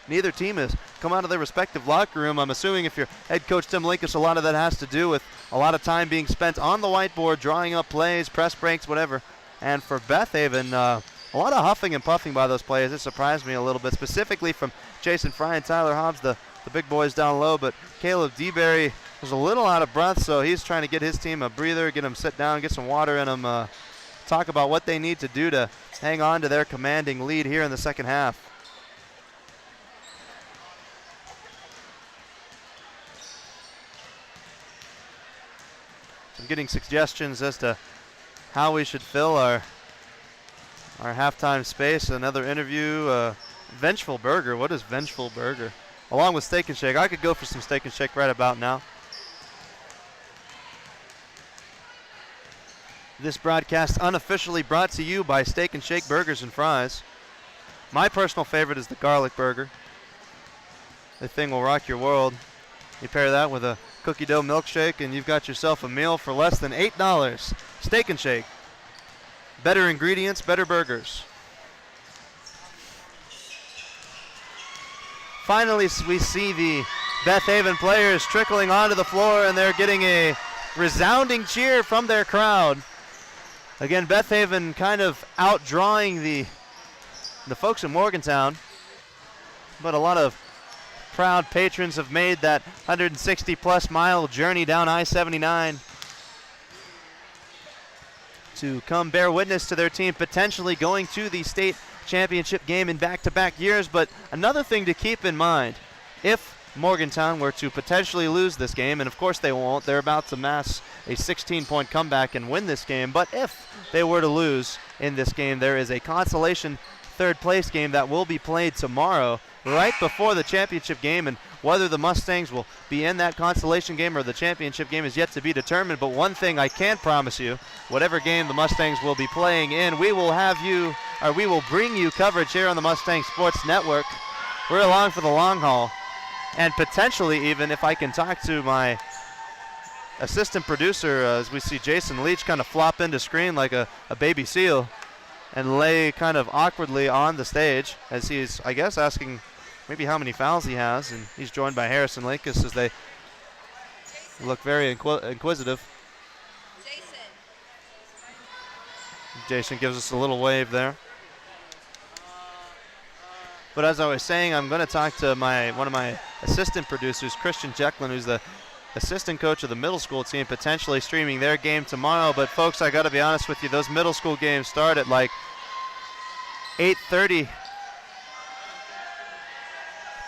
Neither team has come out of their respective locker room. I'm assuming if you're head coach Tim Linkus, a lot of that has to do with a lot of time being spent on the whiteboard, drawing up plays, press breaks, whatever. And for Beth Haven, a lot of huffing and puffing by those players. It surprised me a little bit, specifically from Jason Fry and Tyler Hobbs, the big boys down low. But Caleb DeBerry was a little out of breath, so he's trying to get his team a breather, get them sit down, get some water in them, talk about what they need to do to hang on to their commanding lead here in the second half. I'm getting suggestions as to how we should fill our halftime space. Another interview, Vengeful Burger. What is Vengeful Burger? Along with Steak and Shake. I could go for some Steak and Shake right about now. This broadcast unofficially brought to you by Steak and Shake Burgers and Fries. My personal favorite is the garlic burger. The thing will rock your world. You pair that with a cookie dough milkshake and you've got yourself a meal for less than $8. Steak and Shake. Better ingredients, better burgers. Finally, we see the Beth Haven players trickling onto the floor, and they're getting a resounding cheer from their crowd. Again, Beth Haven kind of outdrawing the folks in Morgantown, but a lot of proud patrons have made that 160-plus mile journey down I-79 to come bear witness to their team potentially going to the state championship game in back-to-back years. But another thing to keep in mind, if Morgantown were to potentially lose this game, and of course they won't, they're about to mass a 16-point comeback and win this game, but if they were to lose in this game, there is a consolation third-place game that will be played tomorrow right before the championship game, and whether the Mustangs will be in that consolation game or the championship game is yet to be determined. But one thing I can promise you, whatever game the Mustangs will be playing in, we will bring you coverage here on the Mustang Sports Network. We're along for the long haul, and potentially even if I can talk to my assistant producer, as we see Jason Leach kind of flop into screen like a baby seal and lay kind of awkwardly on the stage as he's, I guess, asking maybe how many fouls he has, and he's joined by Harrison Linkus as they look very inquisitive. Jason gives us a little wave there. But as I was saying, I'm going to talk to one of my assistant producers, Christian Jecklin, who's the assistant coach of the middle school team, potentially streaming their game tomorrow. But folks, I got to be honest with you, those middle school games start at like 8:30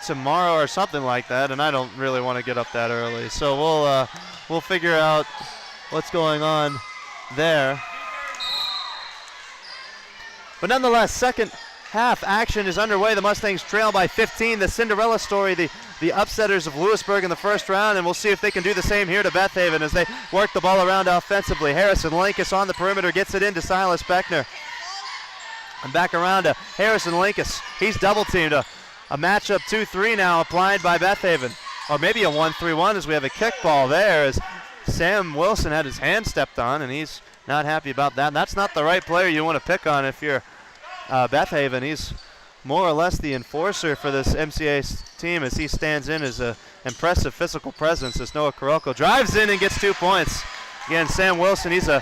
tomorrow or something like that, and I don't really want to get up that early. So we'll figure out what's going on there. But nonetheless, second half action is underway. The Mustangs trail by 15. The Cinderella story, the upsetters of Lewisburg in the first round, and we'll see if they can do the same here to Beth Haven as they work the ball around offensively. Harrison Linkus on the perimeter gets it into Silas Beckner. And back around to Harrison Linkus. He's double teamed. A matchup 2-3 now applied by Beth Haven. Or maybe a 1-3-1 as we have a kickball there as Sam Wilson had his hand stepped on, and he's not happy about that. And that's not the right player you want to pick on if you're Beth Haven. He's more or less the enforcer for this MCA team as he stands in as an impressive physical presence as Noah Karolko drives in and gets 2 points. Again, Sam Wilson, he's a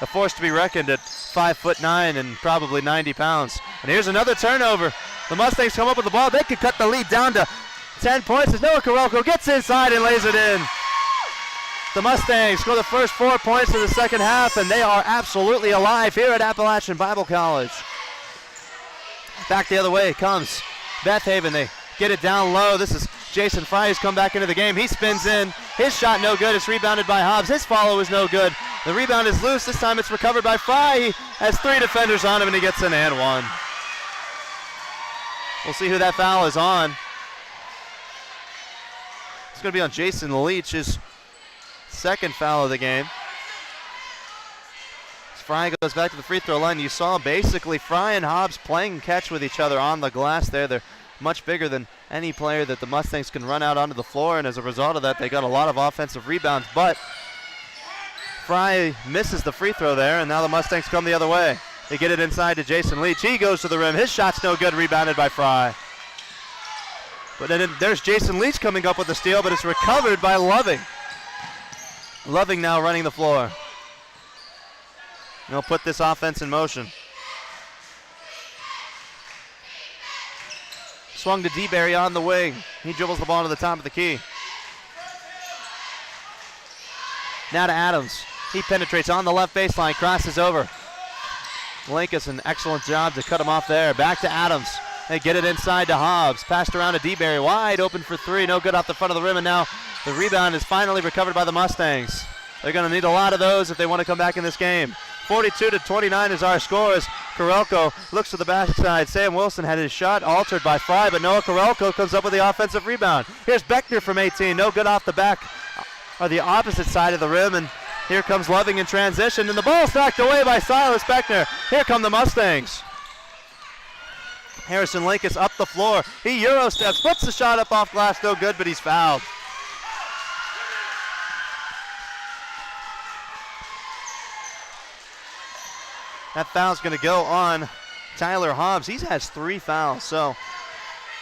force to be reckoned at 5'9" and probably 90 pounds. And here's another turnover. The Mustangs come up with the ball. They could cut the lead down to 10 points as Noah Karolko gets inside and lays it in. The Mustangs score the first 4 points of the second half, and they are absolutely alive here at Appalachian Bible College. Back the other way comes Beth Haven. They get it down low. This is Jason Fry who's come back into the game. He spins in. His shot no good. It's rebounded by Hobbs. His follow is no good. The rebound is loose. This time it's recovered by Fry. He has 3 defenders on him, and he gets an and one. We'll see who that foul is on. It's going to be on Jason Leach, his second foul of the game. As Fry goes back to the free throw line. You saw basically Fry and Hobbs playing catch with each other on the glass there. They're much bigger than any player that the Mustangs can run out onto the floor, and as a result of that, they got a lot of offensive rebounds. But Fry misses the free throw there, and now the Mustangs come the other way. They get it inside to Jason Leach. He goes to the rim. His shot's no good, rebounded by Fry. But then there's Jason Leach coming up with the steal, but it's recovered by Loving. Loving now running the floor. He'll put this offense in motion. Swung to DeBerry on the wing. He dribbles the ball to the top of the key. Now to Adams. He penetrates on the left baseline, crosses over. Linkus, an excellent job to cut him off there. Back to Adams. They get it inside to Hobbs. Passed around to DeBerry. Wide open for 3. No good off the front of the rim, and now the rebound is finally recovered by the Mustangs. They're going to need a lot of those if they want to come back in this game. 42-29 is our score as Karolko looks to the backside. Sam Wilson had his shot altered by Fry, but Noah Karolko comes up with the offensive rebound. Here's Beckner from 18. No good off the back or the opposite side of the rim, and here comes Loving in transition, and the ball knocked away by Silas Beckner. Here come the Mustangs. Harrison Linkus up the floor. He Euro steps, puts the shot up off glass, no good, but he's fouled. That foul's going to go on Tyler Hobbs. He has 3 fouls, so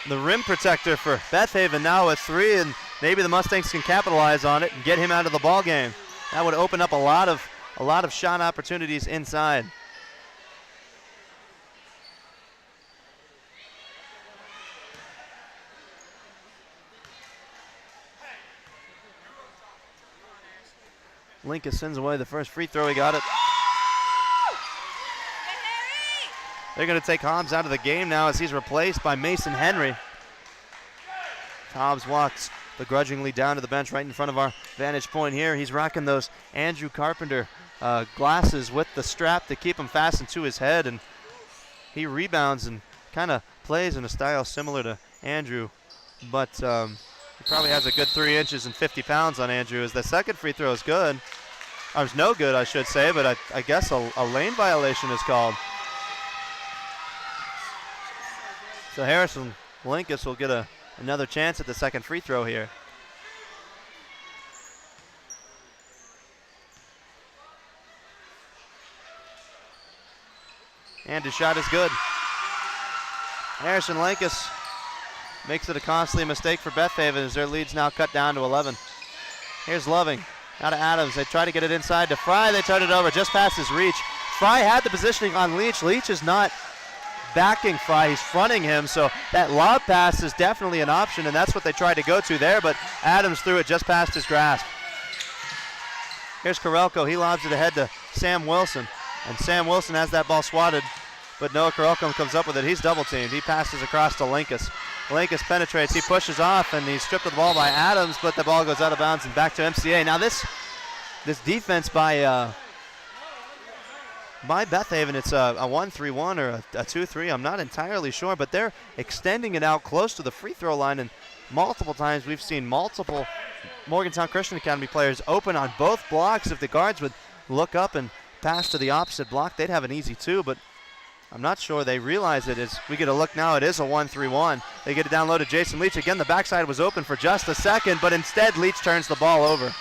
the rim protector for Beth Haven now with 3, and maybe the Mustangs can capitalize on it and get him out of the ball game. That would open up a lot of shot opportunities inside. Linkus sends away the first free throw. He got it. They're going to take Hobbs out of the game now as he's replaced by Mason Henry. Hobbs walks begrudgingly down to the bench right in front of our vantage point here. He's rocking those Andrew Carpenter glasses with the strap to keep him fastened to his head, and he rebounds and kind of plays in a style similar to Andrew, but he probably has a good 3 inches and 50 pounds on Andrew. As the second free throw is good. Or it's no good, I should say, but I guess a lane violation is called. So Harrison Linkus will get another chance at the second free throw here. And his shot is good. Harrison Linkus makes it a costly mistake for Beth Haven as their lead's now cut down to 11. Here's Loving. Now to Adams. They try to get it inside to Fry. They turn it over just past his reach. Fry had the positioning on Leach. Leach is not backing Fry. He's fronting him. So that lob pass is definitely an option, and that's what they tried to go to there, but Adams threw it just past his grasp. Here's Karelko. He lobs it ahead to Sam Wilson, and Sam Wilson has that ball swatted, but Noah Karelko comes up with it. He's double teamed. He passes across to Linkus. Linkus penetrates, he pushes off, and he's stripped of the ball by Adams, but the ball goes out of bounds and back to MCA. Now this defense by Beth Haven, it's a 1-3-1 or a 2-3, I'm not entirely sure, but they're extending it out close to the free throw line, and multiple times we've seen multiple Morgantown Christian Academy players open on both blocks. If the guards would look up and pass to the opposite block, they'd have an easy 2, but I'm not sure they realize it. As we get a look now, it is a 1-3-1. They get it down low to Jason Leach. Again, the backside was open for just a second, but instead Leach turns the ball over.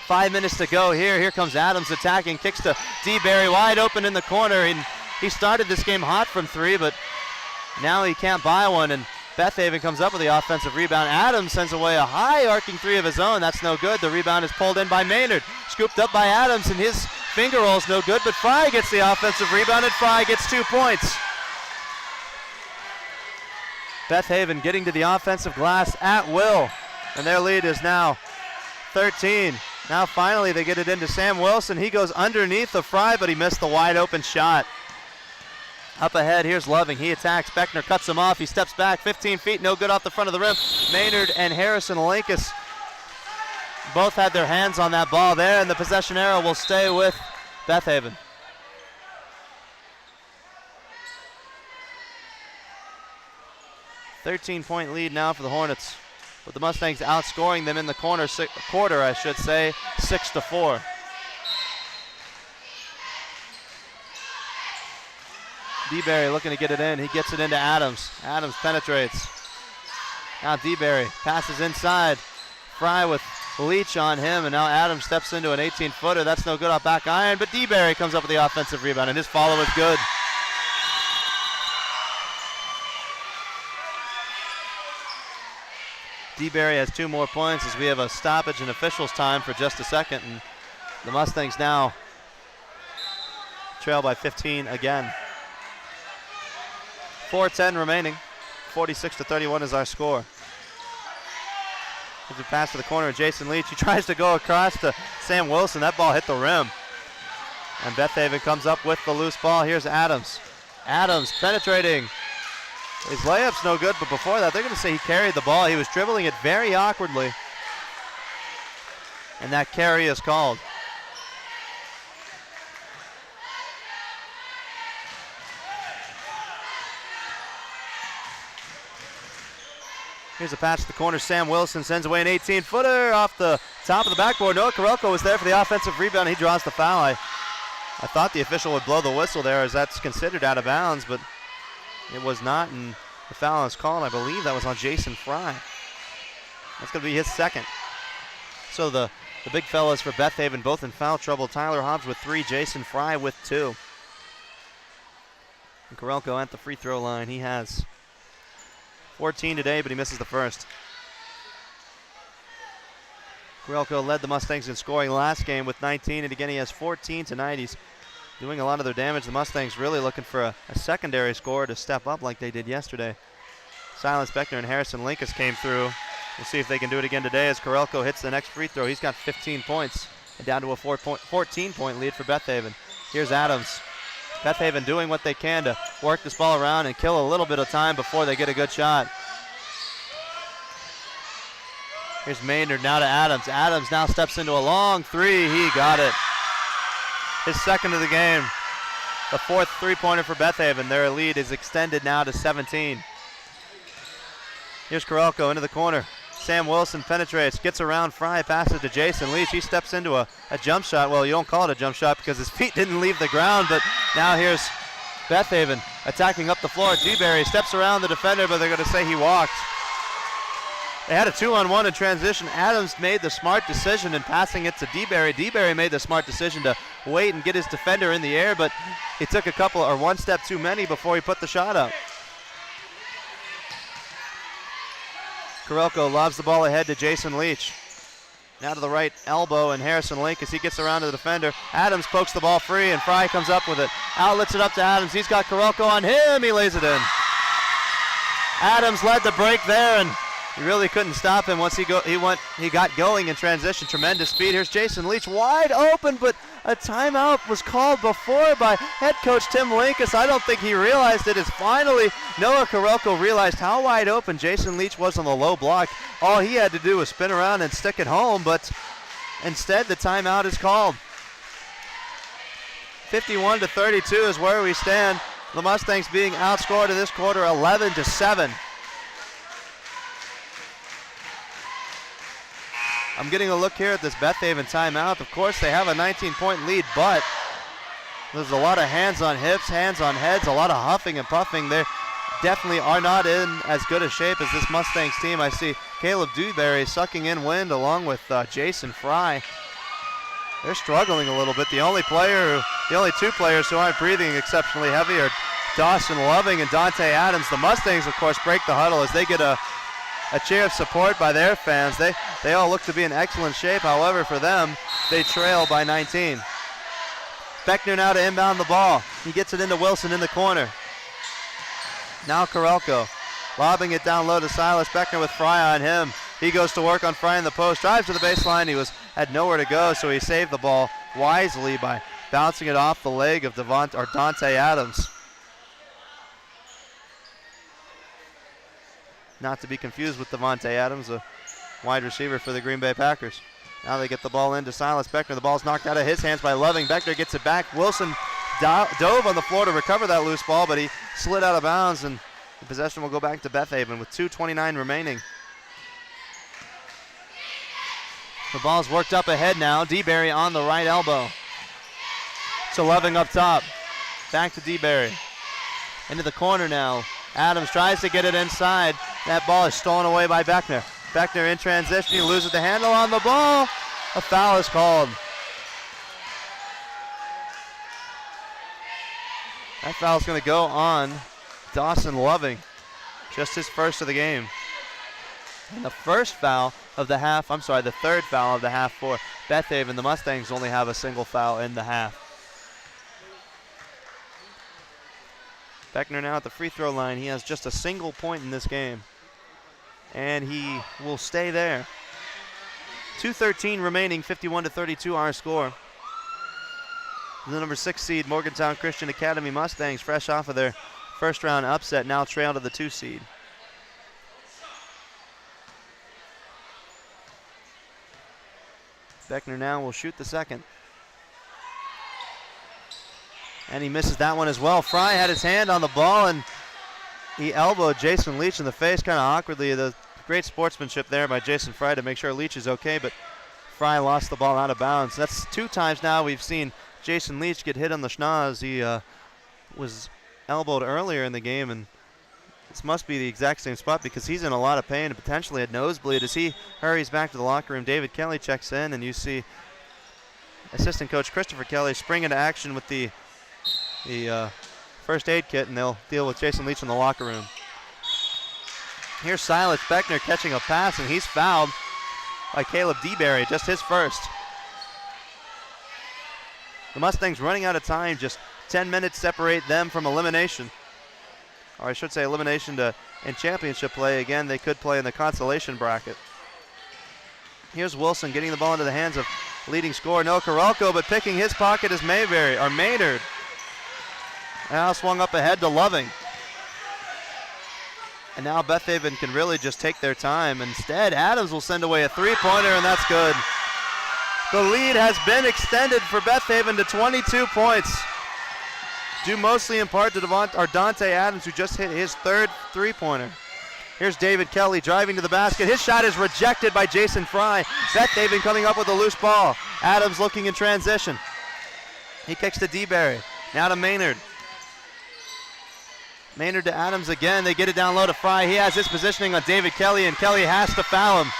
5 minutes to go here. Here comes Adams attacking, kicks to DeBerry wide open in the corner. And he started this game hot from 3, but now he can't buy one, and Beth Haven comes up with the offensive rebound. Adams sends away a high arcing 3 of his own. That's no good. The rebound is pulled in by Maynard. Scooped up by Adams, and his finger roll's no good, but Fry gets the offensive rebound, and Fry gets 2 points. Beth Haven getting to the offensive glass at will, and their lead is now 13. Now finally they get it into Sam Wilson. He goes underneath the Fry, but he missed the wide open shot. Up ahead, here's Loving. He attacks. Beckner cuts him off. He steps back 15 feet, no good off the front of the rim. Maynard and Harrison Linkus both had their hands on that ball there, and the possession arrow will stay with Beth Haven. .13-point lead now for the Hornets, with the Mustangs outscoring them in the quarter, 6-4. DeBerry looking to get it in. He gets it into Adams. Adams penetrates. Now DeBerry passes inside. Fry with Leach on him, and now Adams steps into an 18-footer. That's no good off back iron, but DeBerry comes up with the offensive rebound, and his follow is good. DeBerry has 2 more points as we have a stoppage in officials time for just a second, and the Mustangs now trail by 15 again. 4:10 remaining. 46-31 is our score. Gives a pass to the corner of Jason Leach. He tries to go across to Sam Wilson. That ball hit the rim. And Beth Haven comes up with the loose ball. Here's Adams. Adams penetrating. His layup's no good, but before that, they're going to say he carried the ball. He was dribbling it very awkwardly. And that carry is called. Here's a pass to the corner. Sam Wilson sends away an 18-footer off the top of the backboard. Noah Karelko was there for the offensive rebound. He draws the foul. I thought the official would blow the whistle there, as that's considered out of bounds, but it was not, and the foul is called. I believe that was on Jason Fry. That's going to be his second. So the big fellas for Beth Haven both in foul trouble. Tyler Hobbs with 3, Jason Fry with 2. And Karelko at the free throw line. He has 14 today, but he misses the first. Karelko led the Mustangs in scoring last game with 19, and again he has 14 tonight. He's doing a lot of their damage. The Mustangs really looking for a secondary scorer to step up like they did yesterday. Silas Beckner and Harrison Linkus came through. We'll see if they can do it again today as Karelko hits the next free throw. He's got 15 points and down to a 14-point lead for Beth Haven. Here's Adams. Beth Haven doing what they can to work this ball around and kill a little bit of time before they get a good shot. Here's Maynard now to Adams. Adams now steps into a long 3. He got it. His second of the game. The 4th three-pointer for Beth Haven. Their lead is extended now to 17. Here's Karelko into the corner. Sam Wilson penetrates, gets around Fry, passes to Jason Leach. He steps into a jump shot. Well, you don't call it a jump shot because his feet didn't leave the ground, but now here's Beth Haven attacking up the floor. DeBerry steps around the defender, but they're going to say he walked. They had a 2-on-1 in transition. Adams made the smart decision in passing it to DeBerry. DeBerry made the smart decision to wait and get his defender in the air, but he took one step too many before he put the shot up. Karelko lobs the ball ahead to Jason Leach. Now to the right elbow, and Harrison Link as he gets around to the defender. Adams pokes the ball free, and Fry comes up with it. Outlets it up to Adams. He's got Karelko on him. He lays it in. Adams led the break there, and he really couldn't stop him once he got going in transition. Tremendous speed. Here's Jason Leach wide open, but a timeout was called before by head coach Tim Linkus. I don't think he realized it. As finally Noah Karelko realized how wide open Jason Leach was on the low block. All he had to do was spin around and stick it home, but instead the timeout is called. 51-32 is where we stand. The Mustangs being outscored in this quarter 11-7. I'm getting a look here at this Beth Haven timeout. Of course, they have a 19-point lead, but there's a lot of hands on hips, hands on heads, a lot of huffing and puffing. They definitely are not in as good a shape as this Mustangs team. I see Caleb DeBerry sucking in wind along with Jason Fry. They're struggling a little bit. The only two players who aren't breathing exceptionally heavy are Dawson Loving and Dante Adams. The Mustangs, of course, break the huddle as they get a cheer of support by their fans. They all look to be in excellent shape. However, for them, they trail by 19. Beckner now to inbound the ball. He gets it into Wilson in the corner. Now Karelko lobbing it down low to Silas Beckner with Fry on him. He goes to work on Fry in the post, drives to the baseline. He had nowhere to go, so he saved the ball wisely by bouncing it off the leg of Dante Adams. Not to be confused with Devontae Adams, a wide receiver for the Green Bay Packers. Now they get the ball into Silas Beckner. The ball's knocked out of his hands by Loving. Beckner gets it back. Wilson dove on the floor to recover that loose ball, but he slid out of bounds, and the possession will go back to Beth Haven with 2:29 remaining. The ball's worked up ahead now. DeBerry on the right elbow. To Loving up top. Back to DeBerry. Into the corner now. Adams tries to get it inside. That ball is stolen away by Beckner. Beckner in transition. He loses the handle on the ball. A foul is called. That foul is going to go on Dawson Loving. Just his first of the game. And the third foul of the half for Beth Haven. The Mustangs only have a single foul in the half. Beckner now at the free throw line. He has just a single point in this game, and he will stay there. 2:13 remaining, 51-32 our score. The number 6 seed Morgantown Christian Academy Mustangs, fresh off of their first round upset, now trail to the 2 seed. Beckner now will shoot the second. And he misses that one as well. Fry had his hand on the ball, and he elbowed Jason Leach in the face kind of awkwardly. The great sportsmanship there by Jason Fry to make sure Leach is okay, but Fry lost the ball out of bounds. That's 2 times now we've seen Jason Leach get hit on the schnoz. He was elbowed earlier in the game, and this must be the exact same spot because he's in a lot of pain and potentially a nosebleed. As he hurries back to the locker room, David Kelly checks in, and you see assistant coach Christopher Kelly spring into action with the first aid kit, and they'll deal with Jason Leach in the locker room. Here's Silas Beckner catching a pass, and he's fouled by Caleb DeBerry, just his first. The Mustangs running out of time, just 10 minutes separate them from elimination. Or I should say elimination in championship play. Again, they could play in the consolation bracket. Here's Wilson getting the ball into the hands of leading scorer Noah Karelko, but picking his pocket is Maynard. Now swung up ahead to Loving. And now Beth Haven can really just take their time. Instead, Adams will send away a 3-pointer, and that's good. The lead has been extended for Beth Haven to 22 points. Due mostly in part to Dante Adams, who just hit his third 3-pointer. Here's David Kelly driving to the basket. His shot is rejected by Jason Fry. Beth Haven coming up with a loose ball. Adams looking in transition. He kicks to DeBerry. Now to Maynard. Maynard to Adams again. They get it down low to Fry. He has his positioning on David Kelly, and Kelly has to foul him.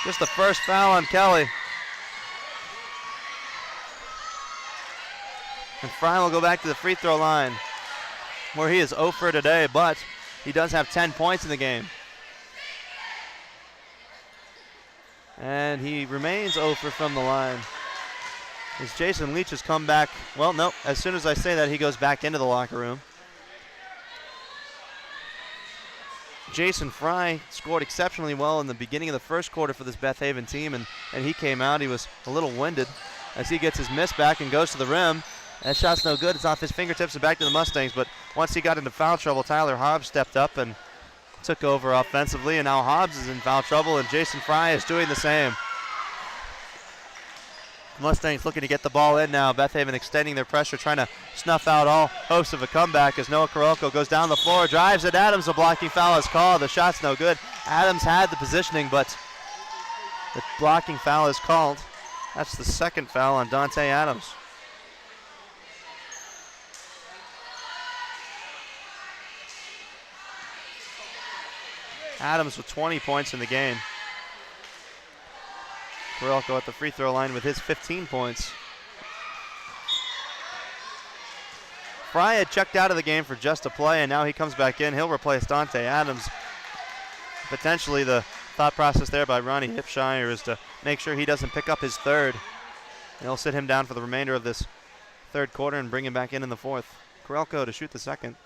Just the first foul on Kelly. And Fry will go back to the free throw line, where he is 0 for today, but he does have 10 points in the game. And he remains 0 for from the line. As Jason Leach has come back, well, no, as soon as I say that, he goes back into the locker room. Jason Fry scored exceptionally well in the beginning of the first quarter for this Beth Haven team, and he came out, he was a little winded as he gets his miss back and goes to the rim. That shot's no good. It's off his fingertips and back to the Mustangs, but once he got into foul trouble, Tyler Hobbs stepped up and took over offensively, and now Hobbs is in foul trouble, and Jason Fry is doing the same. Mustangs looking to get the ball in now. Beth Haven extending their pressure, trying to snuff out all hopes of a comeback as Noah Karolko goes down the floor, drives at Adams. A blocking foul is called. The shot's no good. Adams had the positioning, but the blocking foul is called. That's the second foul on Dante Adams. Adams with 20 points in the game. Karolko at the free throw line with his 15 points. Fry had checked out of the game for just a play, and now he comes back in. He'll replace Dante Adams. Potentially the thought process there by Ronnie Hipshire is to make sure he doesn't pick up his third. And he'll sit him down for the remainder of this third quarter and bring him back in the fourth. Karolko to shoot the second.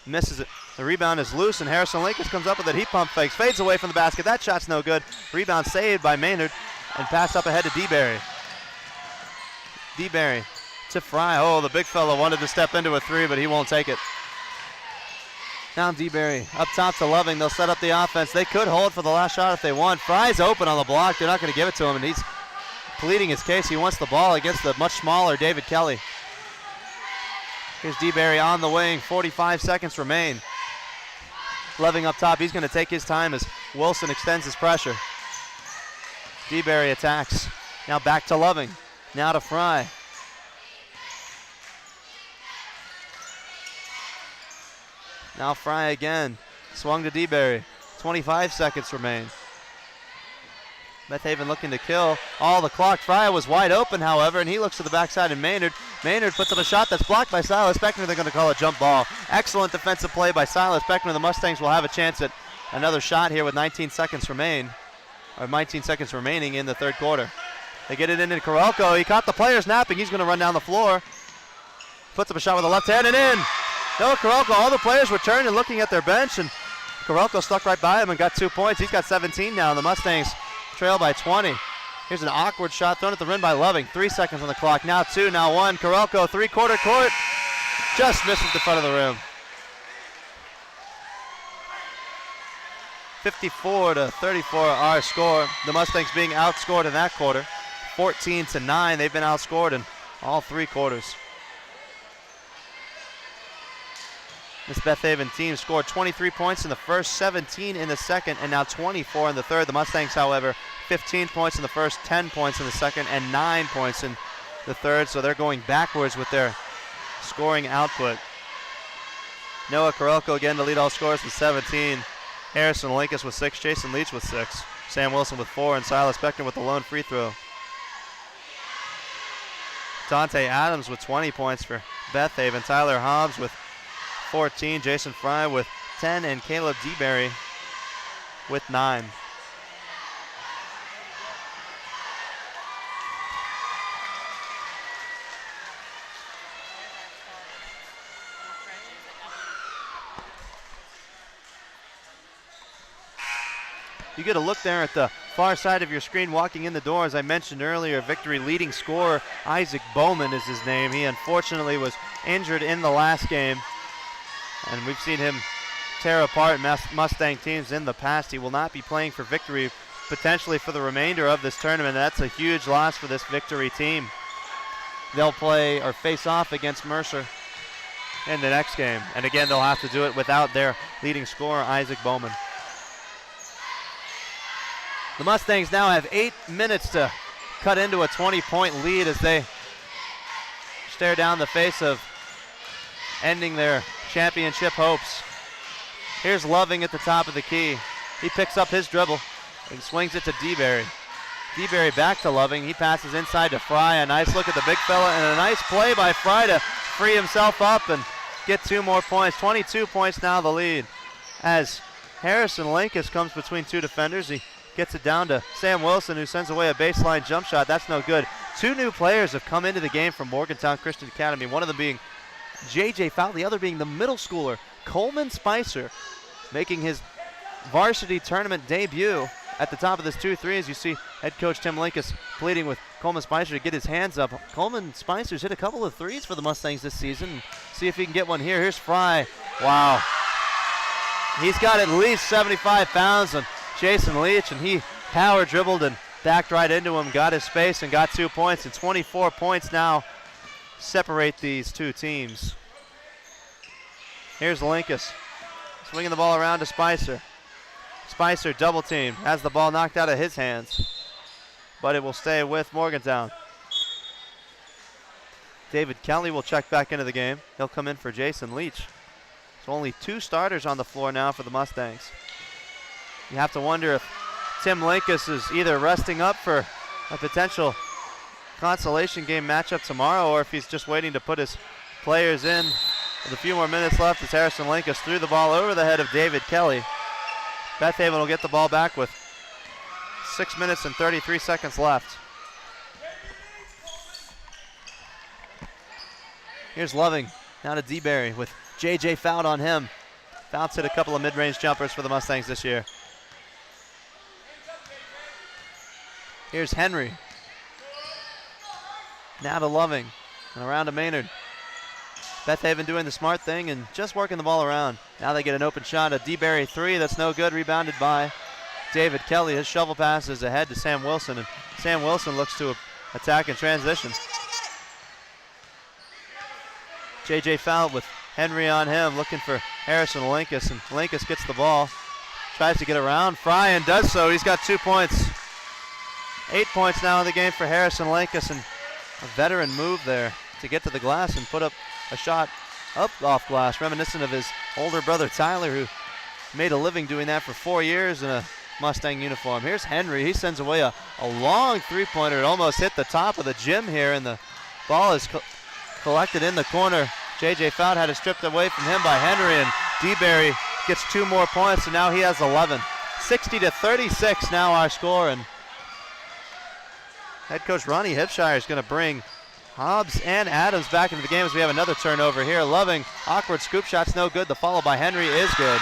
Misses it. The rebound is loose, and Harrison Lakers comes up with it. He pump fakes, fades away from the basket. That shot's no good. Rebound saved by Maynard, and pass up ahead to DeBerry. DeBerry to Fry. Oh, the big fella wanted to step into a three, but he won't take it. Now DeBerry up top to Loving. They'll set up the offense. They could hold for the last shot if they want. Fry's open on the block. They're not going to give it to him, and he's pleading his case. He wants the ball against the much smaller David Kelly. Here's DeBerry on the wing. 45 seconds remain. Loving up top. He's going to take his time as Wilson extends his pressure. DeBerry attacks. Now back to Loving. Now to Fry. Now Fry again. Swung to DeBerry. 25 seconds remain. Beth Haven looking to kill all the clock. Fry was wide open, however, and he looks to the backside, and Maynard puts up a shot that's blocked by Silas Beckner. They're going to call a jump ball. Excellent defensive play by Silas Beckner. The Mustangs will have a chance at another shot here with 19 seconds remaining in the third quarter. They get it into Karolko. He caught the players napping. He's going to run down the floor. Puts up a shot with the left hand and in. Noah Karolko, all the players were turned and looking at their bench, and Karolko stuck right by him and got 2 points. He's got 17 now, and the Mustangs trail by 20. Here's an awkward shot thrown at the rim by Loving. 3 seconds on the clock. Now 2, now 1. Karolko, three-quarter court. Just misses the front of the rim. 54-34 our score. The Mustangs being outscored in that quarter. 14-9. They've been outscored in all 3 quarters. This Beth Haven team scored 23 points in the first, 17 in the second, and now 24 in the third. The Mustangs, however, 15 points in the first, 10 points in the second, and 9 points in the third, so they're going backwards with their scoring output. Noah Karolko again to lead all scorers with 17. Harrison Linkus with 6, Jason Leach with 6, Sam Wilson with 4, and Silas Beckner with the lone free throw. Dante Adams with 20 points for Beth Haven. Tyler Hobbs with 14, Jason Fry with 10, and Caleb DeBerry with 9. You get a look there at the far side of your screen walking in the door. As I mentioned earlier, Victory leading scorer Isaac Bowman is his name. He unfortunately was injured in the last game, and we've seen him tear apart Mustang teams in the past. He will not be playing for Victory potentially for the remainder of this tournament. That's a huge loss for this Victory team. they'll play or face off against Mercer in the next game. And again, they'll have to do it without their leading scorer, Isaac Bowman. The Mustangs now have 8 minutes to cut into a 20-point lead as they stare down the face of ending their championship hopes. Here's Loving at the top of the key. He picks up his dribble and swings it to DeBerry. DeBerry back to Loving. He passes inside to Fry. A nice look at the big fella and a nice play by Fry to free himself up and get 2 more points. 22 points now the lead. As Harrison Linkus comes between 2 defenders, he gets it down to Sam Wilson, who sends away a baseline jump shot. That's no good. 2 new players have come into the game from Morgantown Christian Academy, one of them being J.J. Fowl, the other being the middle schooler, Coleman Spicer, making his varsity tournament debut at the top of this 2-3. As you see head coach Tim Linkus pleading with Coleman Spicer to get his hands up. Coleman Spicer's hit a couple of threes for the Mustangs this season. See if he can get one here. Here's Fry. Wow. He's got at least 75 pounds on Jason Leach, and he power dribbled and backed right into him, got his space, and got 2 points. And 24 points now separate these 2 teams. Here's Linkus swinging the ball around to Spicer. Spicer double teamed, has the ball knocked out of his hands, but it will stay with Morgantown. David Kelly will check back into the game. He'll come in for Jason Leach. So only 2 starters on the floor now for the Mustangs. You have to wonder if Tim Linkus is either resting up for a potential consolation game matchup tomorrow, or if he's just waiting to put his players in with a few more minutes left as Harrison Linkus threw the ball over the head of David Kelly. Beth Haven will get the ball back with 6 minutes and 33 seconds left. Here's Loving, now to DeBerry with J.J. Fowl on him. Fowl's hit a couple of mid-range jumpers for the Mustangs this year. Here's Henry. Now to Loving and around to Maynard. Beth Haven doing the smart thing and just working the ball around. Now they get an open shot, a DeBerry 3 that's no good, rebounded by David Kelly. His shovel pass is ahead to Sam Wilson, and Sam Wilson looks to attack in transition. J.J. Fowl with Henry on him, looking for Harrison Linkus, and Linkus gets the ball, tries to get around Fry and does so. He's got 2 points. 8 points now in the game for Harrison Linkus, and a veteran move there to get to the glass and put up a shot up off glass, reminiscent of his older brother Tyler, who made a living doing that for 4 years in a Mustang uniform. Here's Henry. He sends away a long 3-pointer. It almost hit the top of the gym here, and the ball is collected in the corner. J.J. Fowl had it stripped away from him by Henry, and DeBerry gets 2 more points, and now he has 11. 60-36 now our score, and head coach Ronnie Hipshire is going to bring Hobbs and Adams back into the game as we have another turnover here. Loving, awkward scoop shot's no good. The follow by Henry is good.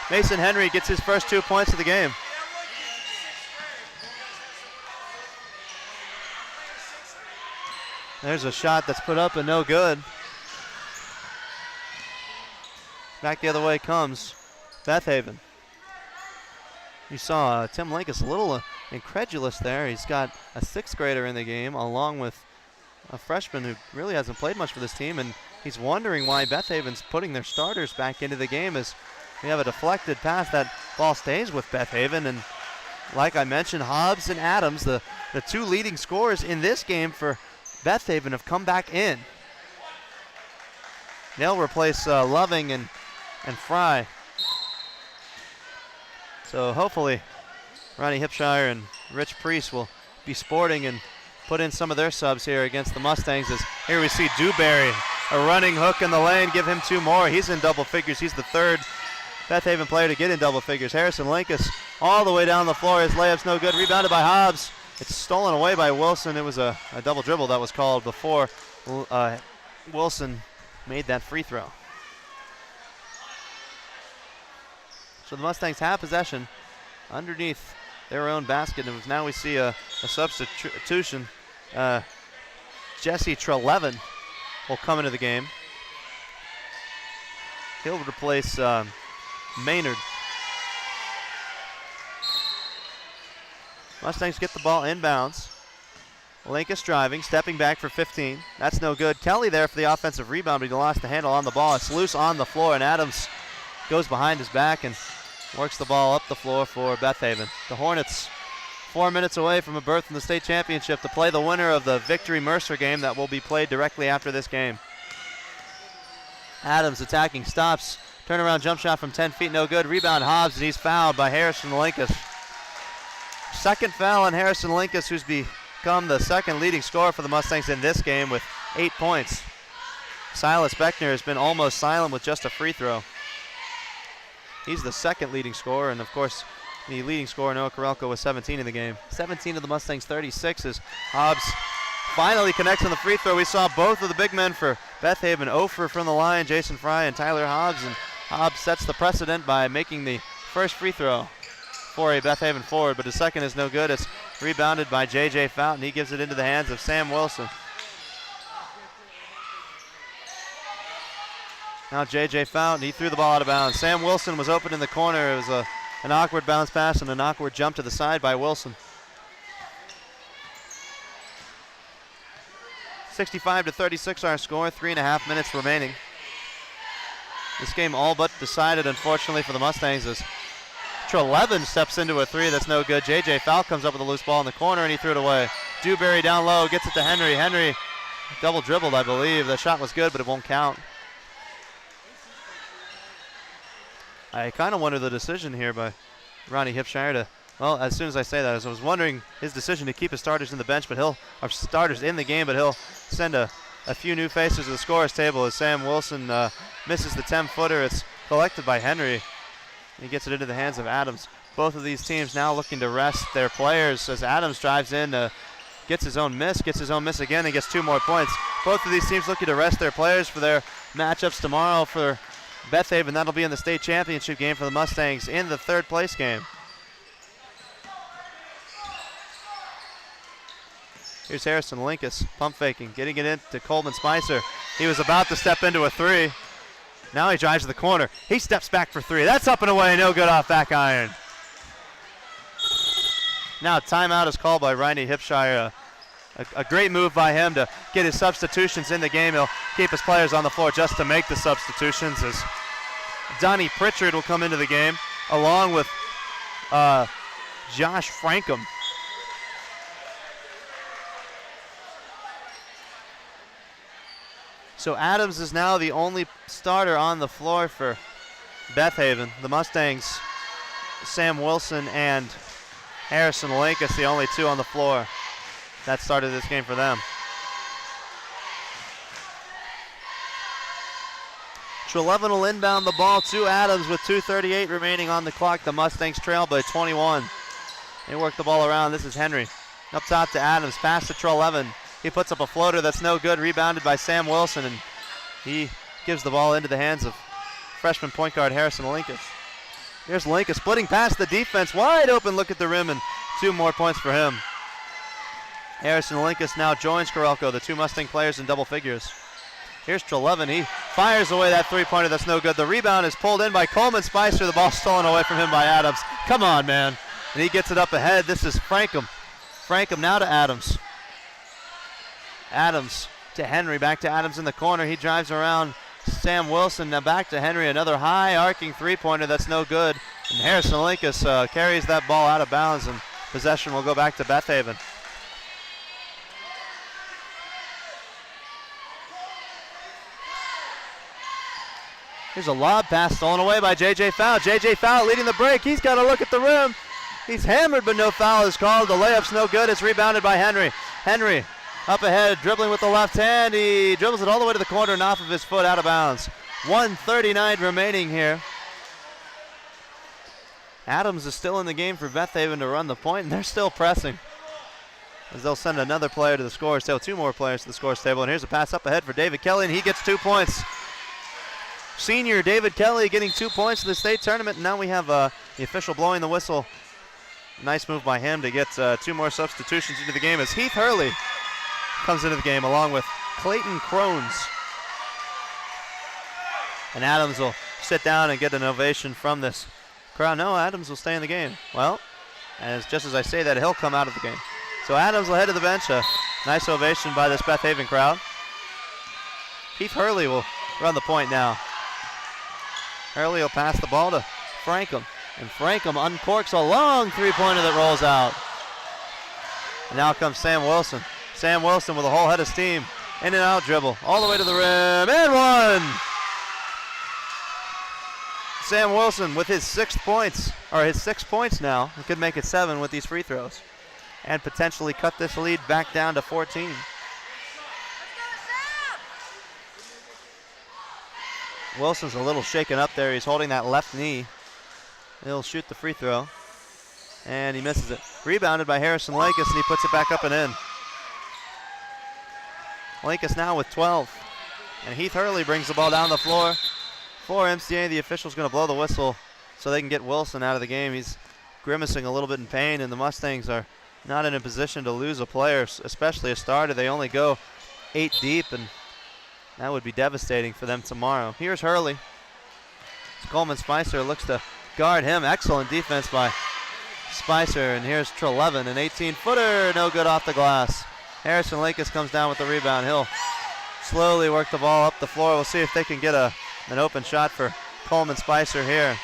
Mason Henry gets his first 2 points of the game. There's a shot that's put up and no good. Back the other way comes Beth Haven. You saw Tim Linkus a little incredulous there. He's got a 6th grader in the game along with a freshman who really hasn't played much for this team, and he's wondering why Beth Haven's putting their starters back into the game as we have a deflected pass. That ball stays with Beth Haven, and like I mentioned, Hobbs and Adams, the 2 leading scorers in this game for Beth Haven, have come back in. They'll replace Loving and Fry. So hopefully Ronnie Hipshire and Rich Priest will be sporting and put in some of their subs here against the Mustangs. As here we see DeBerry, a running hook in the lane, give him 2 more. He's in double figures. He's the 3rd Beth Haven player to get in double figures. Harrison Linkus all the way down the floor. His layup's no good. Rebounded by Hobbs. It's stolen away by Wilson. It was a double dribble that was called before Wilson made that free throw. So the Mustangs have possession underneath their own basket, and now we see a substitution. Jesse Trelevin will come into the game. He'll replace Maynard. Mustangs get the ball inbounds. Linkus driving, stepping back for 15. That's no good. Kelly there for the offensive rebound, but he lost the handle on the ball. It's loose on the floor, and Adams goes behind his back and works the ball up the floor for Beth Haven. The Hornets 4 minutes away from a berth in the state championship to play the winner of the Victory Mercer game that will be played directly after this game. Adams attacking, stops, turnaround jump shot from 10 feet, no good. Rebound Hobbs, and he's fouled by Harrison Linkus. Second foul on Harrison Linkus, who's become the second leading scorer for the Mustangs in this game with 8 points. Silas Beckner has been almost silent with just a free throw. He's the second leading scorer, and of course, the leading scorer, Noah Karelko, was 17 in the game. 17 of the Mustangs' 36 as Hobbs finally connects on the free throw. We saw both of the big men for Beth Haven, Ofer from the line, Jason Fry and Tyler Hobbs, and Hobbs sets the precedent by making the first free throw for a Beth Haven forward, but the second is no good. It's rebounded by J.J. Fountain. He gives it into the hands of Sam Wilson. Now J.J. Fountain, he threw the ball out of bounds. Sam Wilson was open in the corner. It was an awkward bounce pass and an awkward jump to the side by Wilson. 65-36 our score, 3.5 minutes remaining. This game all but decided, unfortunately, for the Mustangs as Trelevin steps into a three that's no good. J.J. Fowl comes up with a loose ball in the corner and he threw it away. Dewberry down low, gets it to Henry. Henry double dribbled, I believe. The shot was good, but it won't count. I kind of wonder the decision here by Ronnie Hipshire to, well, as soon as I say that, I was wondering his decision to keep his starters in the bench, but our starters in the game, but he'll send a few new faces to the scorer's table as Sam Wilson misses the 10-footer. It's collected by Henry. He gets it into the hands of Adams. Both of these teams now looking to rest their players as Adams drives in, gets his own miss again, and gets 2 more points. Both of these teams looking to rest their players for their matchups tomorrow for Beth Haven. That'll be in the state championship game for the Mustangs in the third place game. Here's Harrison Linkus, pump faking, getting it into Coleman Spicer. He was about to step into a three. Now he drives to the corner. He steps back for three. That's up and away, no good off back iron. Now timeout is called by Ronnie Hipshire. A great move by him to get his substitutions in the game. He'll keep his players on the floor just to make the substitutions as Donnie Pritchard will come into the game along with Josh Frankham. So Adams is now the only starter on the floor for Beth Haven. The Mustangs, Sam Wilson and Harrison Linkus, the only two on the floor that started this game for them. Trelevin will inbound the ball to Adams with 2:38 remaining on the clock. The Mustangs trail by 21. They work the ball around. This is Henry. Up top to Adams, pass to Trelevin. He puts up a floater that's no good, rebounded by Sam Wilson, and he gives the ball into the hands of freshman point guard Harrison Linkus. Here's Linkus splitting past the defense, wide open look at the rim, and 2 more points for him. Harrison Linkus now joins Karelko, the 2 Mustang players in double figures. Here's Trelevin, he fires away that three-pointer that's no good. The rebound is pulled in by Coleman Spicer, the ball stolen away from him by Adams. Come on, man. And he gets it up ahead. This is Frankham. Frankham now to Adams. Adams to Henry, back to Adams in the corner. He drives around Sam Wilson, now back to Henry, another high arcing three-pointer that's no good. And Harrison Linkus carries that ball out of bounds, and possession will go back to Beth Haven. Here's a lob pass stolen away by J.J. Fowl. J.J. Fowl leading the break. He's got to look at the rim. He's hammered, but no foul is called. The layup's no good. It's rebounded by Henry. Henry up ahead, dribbling with the left hand. He dribbles it all the way to the corner and off of his foot, out of bounds. 1:39 remaining here. Adams is still in the game for Beth Haven to run the point, and they're still pressing, as they'll send another player to the scorer's table, 2 more players to the scorer's table. And here's a pass up ahead for David Kelly, and he gets 2 points. Senior David Kelly getting 2 points in the state tournament, and now we have the official blowing the whistle. Nice move by him to get 2 more substitutions into the game as Heath Hurley comes into the game along with Clayton Crones. And Adams will sit down and get an ovation from this crowd. No, Adams will stay in the game. Well, just as I say that, he'll come out of the game. So Adams will head to the bench. Nice ovation by this Beth Haven crowd. Keith Hurley will run the point now. Hurley will pass the ball to Frankham. And Frankham uncorks a long three-pointer that rolls out. And now comes Sam Wilson. Sam Wilson with a whole head of steam. In and out dribble. All the way to the rim. And one! Sam Wilson with his 6 points. Or his 6 points now. He could make it 7 with these free throws. And potentially cut this lead back down to 14. Wilson's a little shaken up there. He's holding that left knee. He'll shoot the free throw. And he misses it. Rebounded by Harrison Lakis, and he puts it back up and in. Lakis now with 12. And Heath Hurley brings the ball down the floor. For MCA, the official's going to blow the whistle so they can get Wilson out of the game. He's grimacing a little bit in pain, and the Mustangs are not in a position to lose a player, especially a starter. They only go 8 deep, and that would be devastating for them tomorrow. Here's Hurley. Coleman Spicer looks to guard him. Excellent defense by Spicer. And here's Trelevin, an 18-footer, no good off the glass. Harrison Lakis comes down with the rebound. He'll slowly work the ball up the floor. We'll see if they can get an open shot for Coleman Spicer here.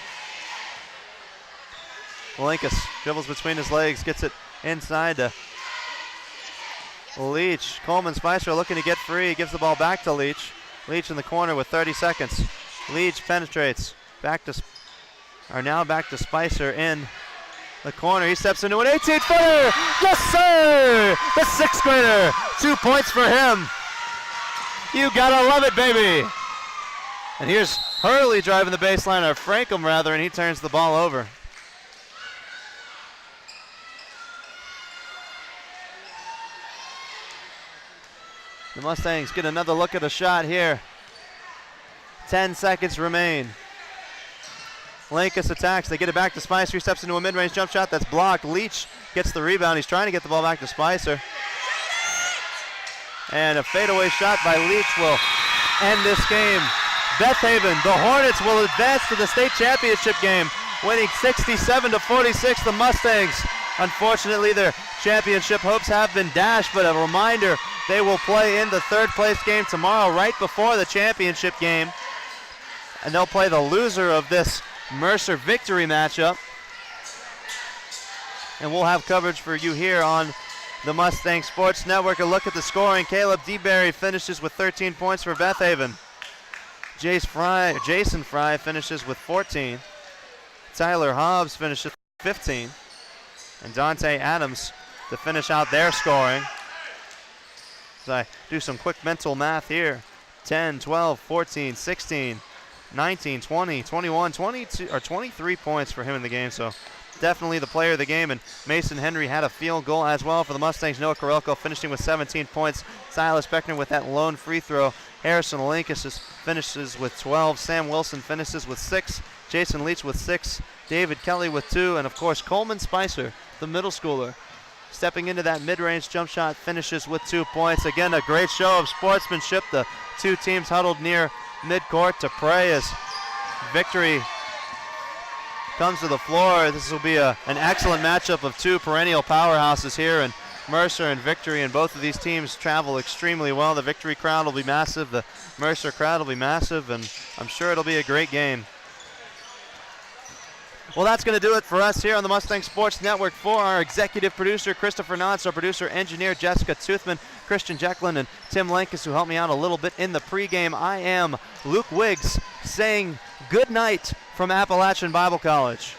Lakis dribbles between his legs, gets it inside to Leach. Coleman Spicer looking to get free, gives the ball back to Leach. Leach in the corner with 30 seconds. Leach penetrates back to Spicer in the corner. He steps into an 18-footer. Yes, sir! The 6th grader. 2 points for him. You gotta love it, baby. And here's Hurley driving the baseline, or Frankham rather, and he turns the ball over. The Mustangs get another look at a shot here. 10 seconds remain. Lakis attacks. They get it back to Spicer. He steps into a mid-range jump shot that's blocked. Leach gets the rebound. He's trying to get the ball back to Spicer. And a fadeaway shot by Leach will end this game. Beth Haven, the Hornets will advance to the state championship game, winning 67-46. The Mustangs, unfortunately, their championship hopes have been dashed, but a reminder, they will play in the 3rd place game tomorrow, right before the championship game. And they'll play the loser of this Mercer victory matchup. And we'll have coverage for you here on the Mustang Sports Network. A look at the scoring. Caleb DeBerry finishes with 13 points for Beth Haven. Jason Fry finishes with 14. Tyler Hobbs finishes with 15. And Dante Adams to finish out their scoring. As I do some quick mental math here. 10, 12, 14, 16, 19, 20, 21, 22, or 23 points for him in the game. So definitely the player of the game. And Mason Henry had a field goal as well for the Mustangs. Noah Karelko finishing with 17 points. Silas Beckner with that lone free throw. Harrison Lankis finishes with 12. Sam Wilson finishes with 6. Jason Leach with 6. David Kelly with 2. And of course Coleman Spicer, the middle schooler, stepping into that mid-range jump shot, finishes with 2 points. Again, a great show of sportsmanship. The two teams huddled near midcourt to pray as victory comes to the floor. This will be an excellent matchup of two perennial powerhouses here, and Mercer and Victory, and both of these teams travel extremely well. The Victory crowd will be massive. The Mercer crowd will be massive, and I'm sure it'll be a great game. Well, that's going to do it for us here on the Mustang Sports Network. For our executive producer, Christopher Knotts, our producer engineer, Jessica Toothman, Christian Jecklin, and Tim Lankus, who helped me out a little bit in the pregame, I am Luke Wiggs saying good night from Appalachian Bible College.